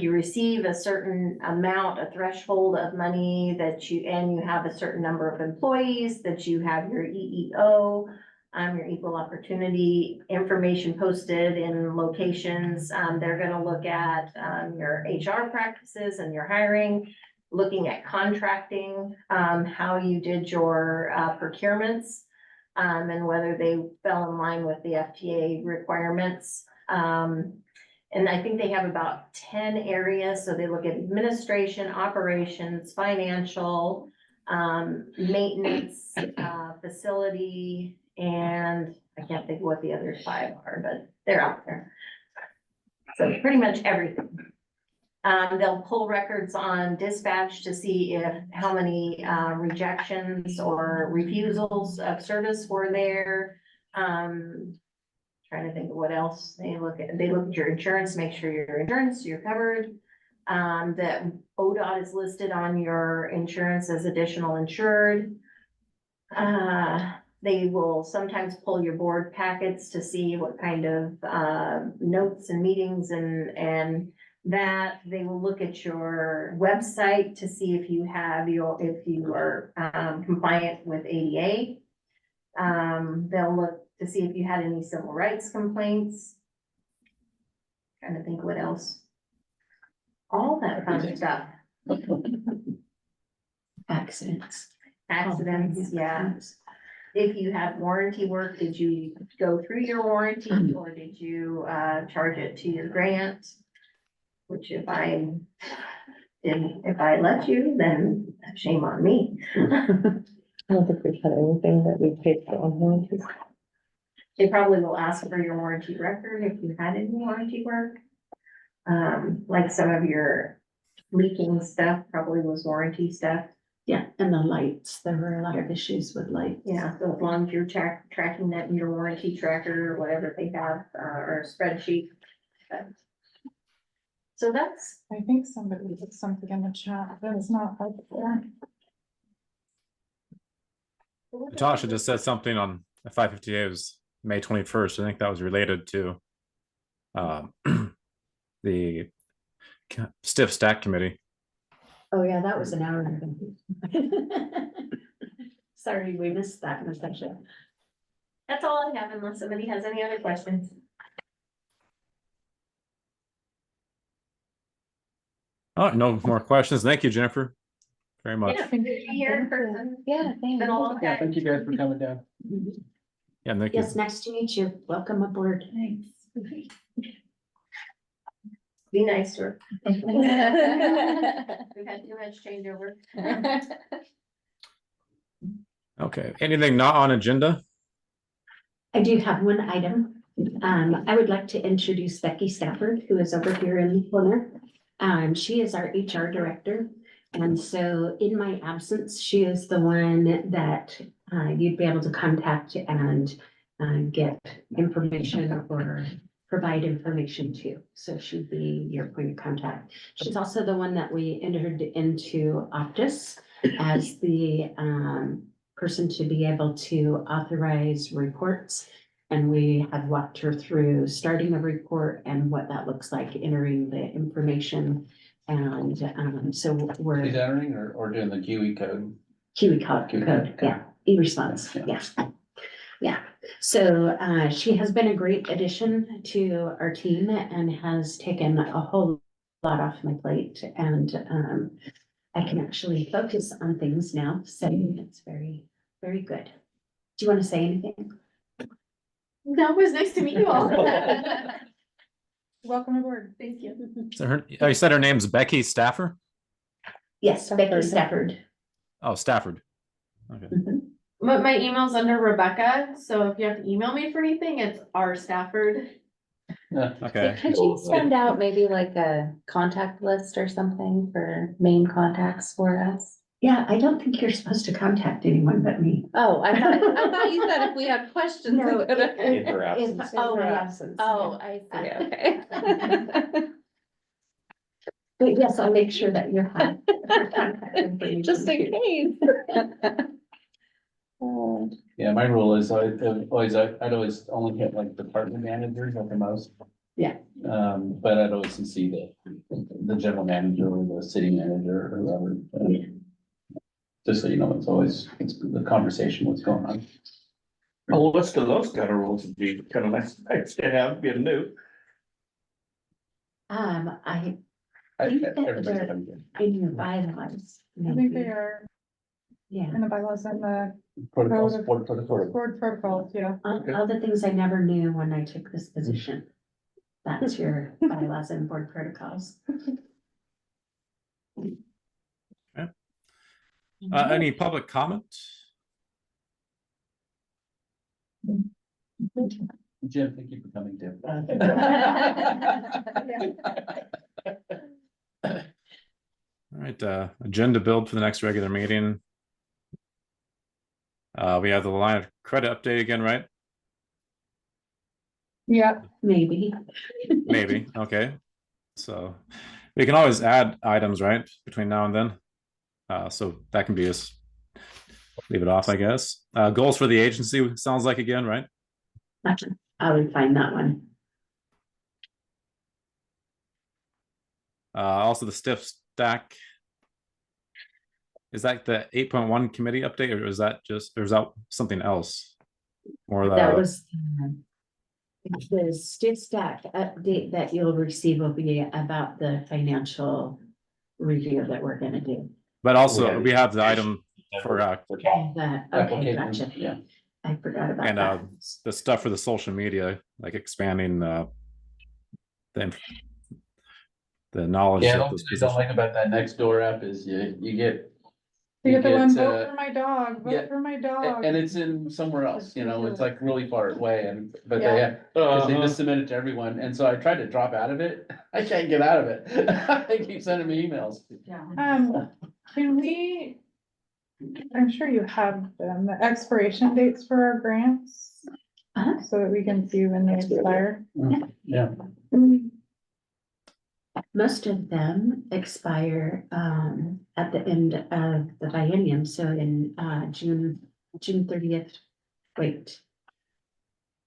you receive a certain amount, a threshold of money that you have a certain number of employees, that you have your EEO, your equal opportunity information posted in locations. They're gonna look at your HR practices and your hiring, looking at contracting, how you did your procurements, and whether they fell in line with the FTA requirements. And I think they have about 10 areas, so they look at administration, operations, financial, maintenance, facility, and I can't think of what the other 5 are, but they're out there. So pretty much everything. They'll pull records on dispatch to see how many rejections or refusals of service were there. Trying to think of what else they look at your insurance, make sure your insurance, you're covered. That ODOT is listed on your insurance as additional insured. They will sometimes pull your board packets to see what kind of notes and meetings and that. They will look at your website to see if you are compliant with ADA. They'll look to see if you had any civil rights complaints. Trying to think what else. All that fun stuff. Accidents. Accidents, yeah. if you had warranty work, did you go through your warranty or did you charge it to your grant? Which if I let you, then shame on me. I don't think we've had anything that we paid for on warranties. They probably will ask for your warranty record if you had any warranty work. Like some of your leaking stuff probably was warranty stuff. Yeah, and the lights, there were a lot of issues with lights. Yeah, so as long as you're tracking that in your warranty tracker or whatever they have, or a spreadsheet. So that's, I think somebody put something in the chat, but it's not up there. Natasha just said something on the 558 it was May 21st. I think that was related to the stiff stack committee. Oh, yeah, that was an hour ago. Sorry, we missed that discussion. that's all I have unless somebody has any other questions. Oh, no more questions. Thank you, Jennifer, very much. Yeah, good to be here in person. Yeah, thanks. Been a long Yeah, time. thank you guys for coming down. Yeah, thank you. Yes, nice to meet you. Welcome aboard. Thanks. Be nice to her. We've had too much changeover. Okay, anything not on agenda? I do have one item. I would like to introduce Becky Stafford, who is over here in the corner. She is our HR director. And so in my absence, she is the one that you'd be able to contact and get information or provide information to. So she'd be your point of contact. She's also the one that we entered into Optus as the person to be able to authorize reports. And we have walked her through starting a report and what that looks like, entering the information. And so She's we're entering or doing the QE code? QE code, yeah, e-response, yeah. Yeah, so she has been a great addition to our team and has taken a whole lot off my plate. And I can actually focus on things now, so it's very, very good. Do you want to say anything? No, it was nice to meet you all. Welcome aboard. Thank you. So you said her name's Becky Stafford? Yes, Becky Stafford. Oh, Stafford. Okay. My email's under Rebecca, so if you have to email me for anything, it's R Stafford. Okay. Could you send out maybe like a contact list or something for main contacts for us? Yeah, I don't think you're supposed to contact anyone but me. Oh, I thought you said if we had questions. we No, could have- In her absence. Oh, my absence. Oh, I see, okay. But yes, I'll make sure that you have her contact information. Just in case. Oh, Yeah, my rule is I'd always only hit like department managers at the most. Yeah. But I'd always see the general manager or the city manager or whoever. Just so you know, it's the conversation, what's going on. A list of those kind of rules would be kind of nice to have, be new. I I- think that everybody's they're- coming in. in your bylaws. I think they are Yeah, in the bylaws and the Protocols, board protocol. board protocols, yeah. all the things I never knew when I took this position. That's your bylaws and board protocols. Any public comment? Jim, thank you for coming, Tim. All right, agenda build for the next regular meeting. We have the line of credit update again, right? Yeah, Maybe. Maybe, okay. So we can always add items, right, between now and then. So that can be just leave it off, I guess. Goals for the agency sounds like again, right? I would find that one. Also the stiff stack. Is that the 8.1 committee update, or is that something else? Or That was the stiff stack update that you'll receive will be about the financial review that we're gonna do. but also we have the item for That, okay, Application, gotcha. Yeah, I forgot about And that. the stuff for the social media, like expanding the knowledge Yeah, of what this I don't position. like about that Nextdoor app is you get. You get the one, get, vote for my dog, yeah, vote for my dog. And it's in somewhere else, you know, it's like really far away but Yeah. they just submit it to everyone. And so I tried to drop out of it. I can't get out of it. They keep sending me emails. Can we? I'm sure you have them, the expiration dates for our grants, Uh-huh. so that we can see when they expire. Yeah. Most of them expire at the end of the biennium, so in June 30th. Wait.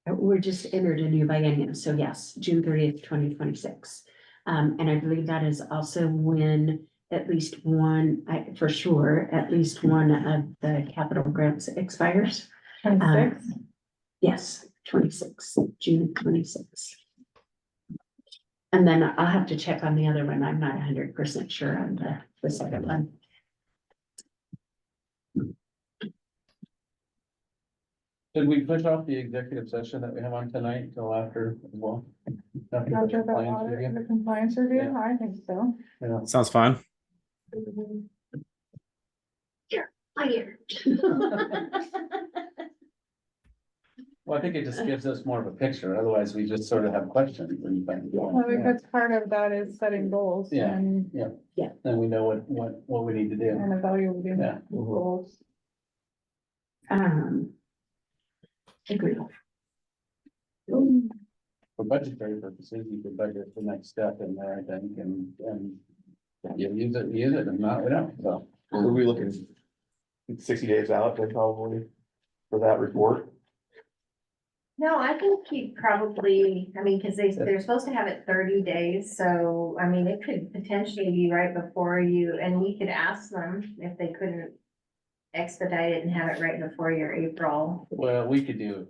We're just entered a new biennium, so yes, June 30th, 2026. And I believe that is also when at least one, for sure, at least one of the capital grants expires. 26. Yes, 26, June 26. And then I'll have to check on the other one. I'm not 100% sure on the second one. Did we push off the executive session that we have on tonight till after as well? After the compliance audit, review? the compliance review, Yeah. I think so. Yeah. Sounds fine. Fire. Well, I think it just gives us more of a picture, otherwise we just sort of have questions and things. Well, because part of that is setting goals Yeah. and Then we know what we need to do. evaluating Yeah. goals. Agreed. For budgetary purposes, you could budget the next step in there, I think, and you use it, and not, we don't, so. So we looking 60 days out then probably for that report? No, I think he probably, I mean, cause they're supposed to have it 30 days, so, I mean, it could potentially be right before you, and we could ask them if they couldn't expedite it and have it right before your April. Well, we could do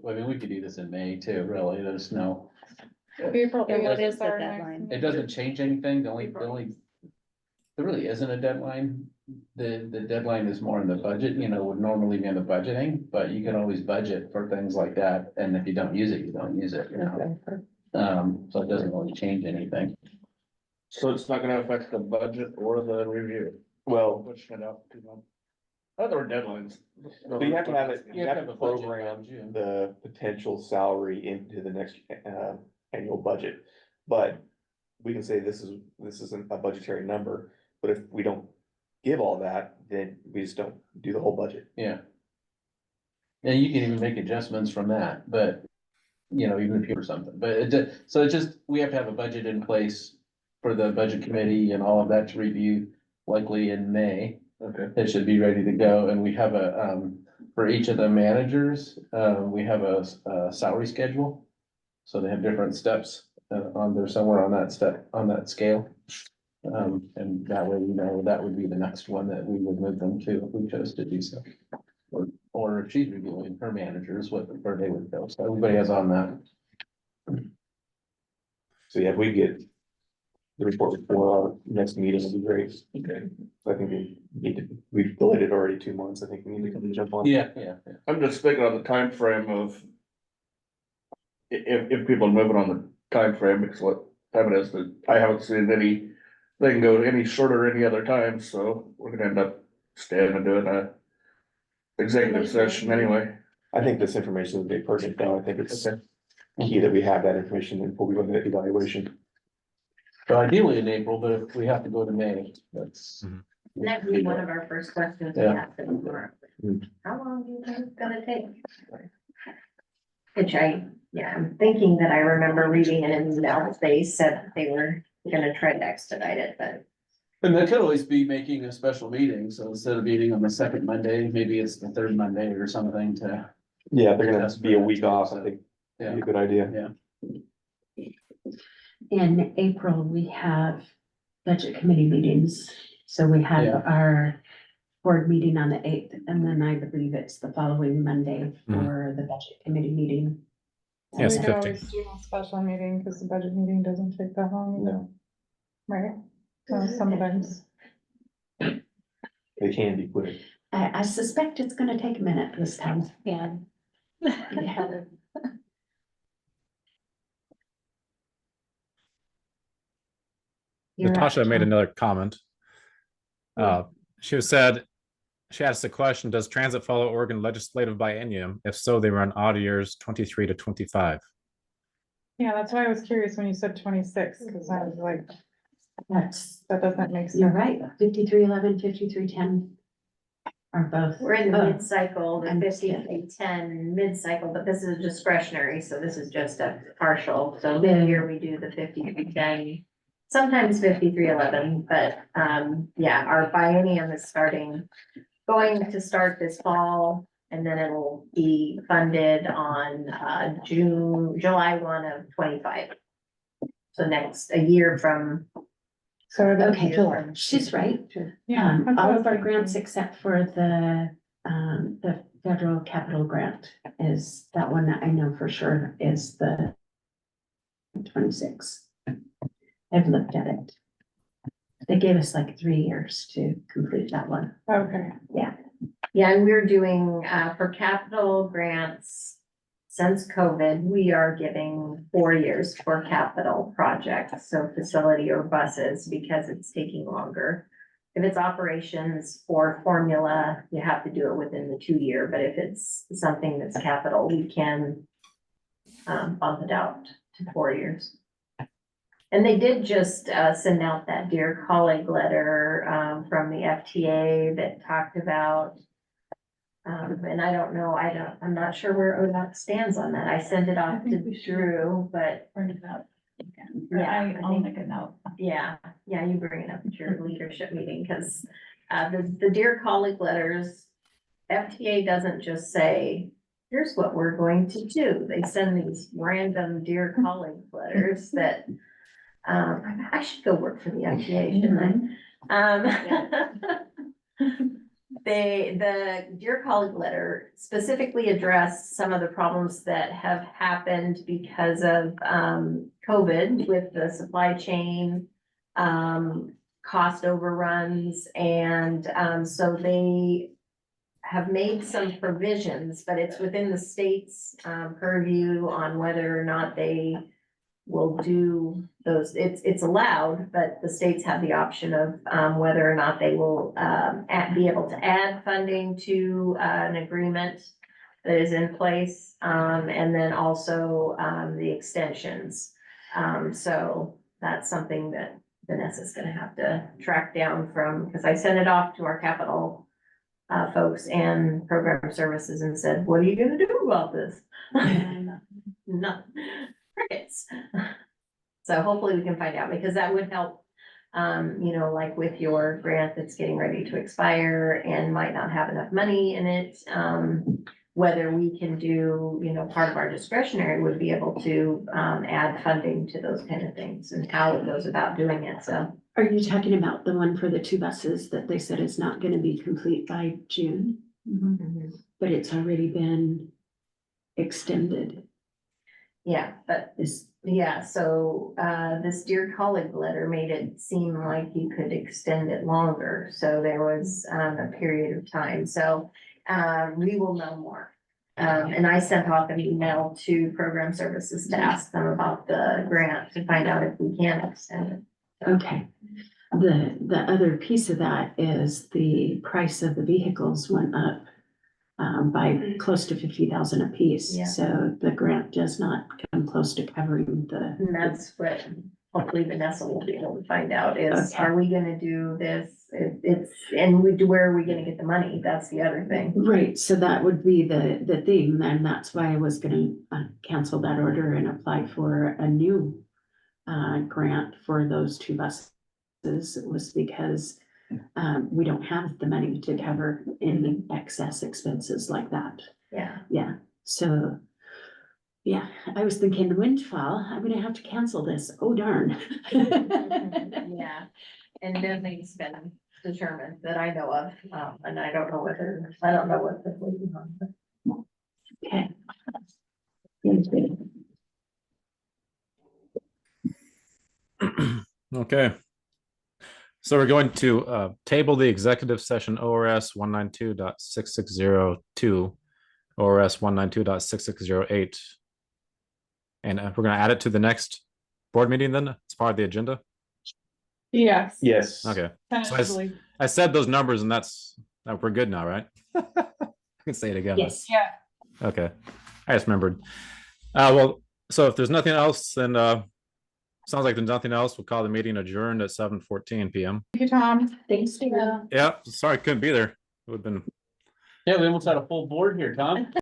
this in May too, really, there's no, April And what 8th is the our next deadline? it meeting. doesn't change anything, the only, there really isn't a deadline. The deadline is more in the budget, you know, would normally be in the budgeting, but you can always budget for things like that, and if you don't use it, you don't use it, you know? So it doesn't really change anything. So it's not gonna affect the budget or the review. Well, Pushing it out 2 months. Other deadlines. but you have to have it, You have to have a budget by June. the potential salary into the next annual budget. But we can say this isn't a budgetary number, but if we don't give all that, then we just don't do the whole budget. Yeah. And you can even make adjustments from that, but, you know, even if you or something, but so it's just, we have to have a budget in place for the budget committee and all of that to review likely in May. Okay. It should be ready to go, and we have for each of the managers, we have a salary schedule. So they have different steps on there somewhere on that scale. And that way, you know, that would be the next one that we would move them to if we chose to do so. Or if she's reviewing her managers, where they would go, so everybody has on that. So yeah, if we get the report before our next meeting, it'd be great. Okay. I think we've delayed it already 2 months. I think we need to come and jump on. Yeah. I'm just thinking on the time frame of. If people are moving on the time frame, because what time it is, that I haven't seen any. They can go any shorter any other time, so we're gonna end up staying and doing a. Executive session anyway. I think this information is very pertinent though. I think it's key that we have that information before we go into evaluation. So ideally in April, but if we have to go to May, that's. That would be one of our first questions we Yeah. ask them for. Mm. How long do you think it's gonna take? Which I'm thinking that I remember reading it in the they said that they were gonna try to expedite it, but. And that could always be making a special meeting, so instead of meeting on the second Monday, maybe it's the third Monday or something to. Yeah, if they're gonna be a week off, I think Yeah. it'd be a good idea. In April, we have budget committee meetings. So we have Yeah. our board meeting on the 8th, and then I believe it's the following Monday for the budget committee meeting. Yes, We can 15. always do a special meeting, because the budget meeting doesn't take that long. No. Right? So sometimes, They can be quick. I suspect it's gonna take a minute this time. Yeah, Yeah. You're up, Natasha made Tom. another comment. She said, she asked the question, does transit follow Oregon legislative biennium? If so, they run odd years 23 to 25. Yeah, that's why I was curious when you said 26, because I was like, That's, that doesn't make sense. you're right, 5311, 5310 are both. We're in the Oh, mid-cycle, the understand. 50-10 mid-cycle, but this is discretionary, so this is just a partial. So mid-year, we do the 50-10, sometimes 53-11, but, yeah, our biennium is going to start this fall, and then it'll be funded on, July 1 of 25. So next, a year from, So, Okay, she's right. yeah. that's what I All was of our thinking. grants except for the federal capital grant is that one that I know for sure is the 26. I've looked at it. They gave us like 3 years to complete that one. Okay, yeah, and we're doing, for capital grants, since COVID, we are giving 4 years for capital projects, so facility or buses, because it's taking longer. If it's operations or formula, you have to do it within the 2 year, but if it's something that's capital, we can bump it out to 4 years. And they did just send out that Dear Colleague letter from the FTA that talked about, and I don't know, I'm not sure where ODOT stands on that. I sent it I off think to we should Drew, but bring it up again. Yeah, I'll make a note. yeah, you bring it up at your leadership meeting, because the Dear Colleague letters, FTA doesn't just say, here's what we're going to do. They send these random Dear Colleague letters that, I should go work for the FTA, shouldn't I? The Dear Colleague letter specifically addressed some of the problems that have happened because of COVID with the supply chain, cost overruns, and so they have made some provisions, but it's within the state's purview on whether or not they will do those. It's allowed, but the states have the option of whether or not they will be able to add funding to an agreement that is in place, and then also the extensions. So that's something that Vanessa's gonna have to track down from, because I sent it off to our capital folks and program services and said, what are you gonna do about this? No, crickets. So hopefully we can find out, because that would help, like with your grant that's getting ready to expire and might not have enough money in it. Whether we can do, part of our discretionary would be able to add funding to those kind of things, and how it goes about doing it, so. Are you talking about the one for the 2 buses that they said is not gonna be complete by June? But it's already been extended? Yeah, but so this Dear Colleague letter made it seem like you could extend it longer, so there was a period of time, so we will know more. And I sent off an email to program services to ask them about the grant, to find out if we can extend it. Okay. The other piece of that is the price of the vehicles went up by close to 50,000 apiece. Yeah. So the grant does not come close to covering the. And that's what hopefully Vanessa will be able to find out is, Okay. are we gonna do this? Where are we gonna get the money? That's the other thing. Right, so that would be the theme, and that's why I was gonna cancel that order and apply for a new grant for those 2 buses. It was because we don't have the money to cover any excess expenses like that. Yeah. Yeah, so, yeah, I was thinking windfall, I'm gonna have to cancel this, oh darn. Yeah, and nothing's been determined that I know of, and I don't know what they're waiting on. Okay. Okay. So we're going to table the executive session ORS 192.6602, ORS 192.6608. And we're gonna add it to the next board meeting then, it's part of the agenda? Yes. Yes. Okay, Tentatively. I said those numbers and we're good now, right? I can say it again. Yes. Yeah. Okay, I just remembered. Well, so if there's nothing else, then sounds like there's nothing else. We'll call the meeting adjourned at 7:14 p.m. Thank you, Tom. Thanks, Tina. Yeah, sorry, couldn't be there. It would have been Yeah, we almost had a full board here, Tom.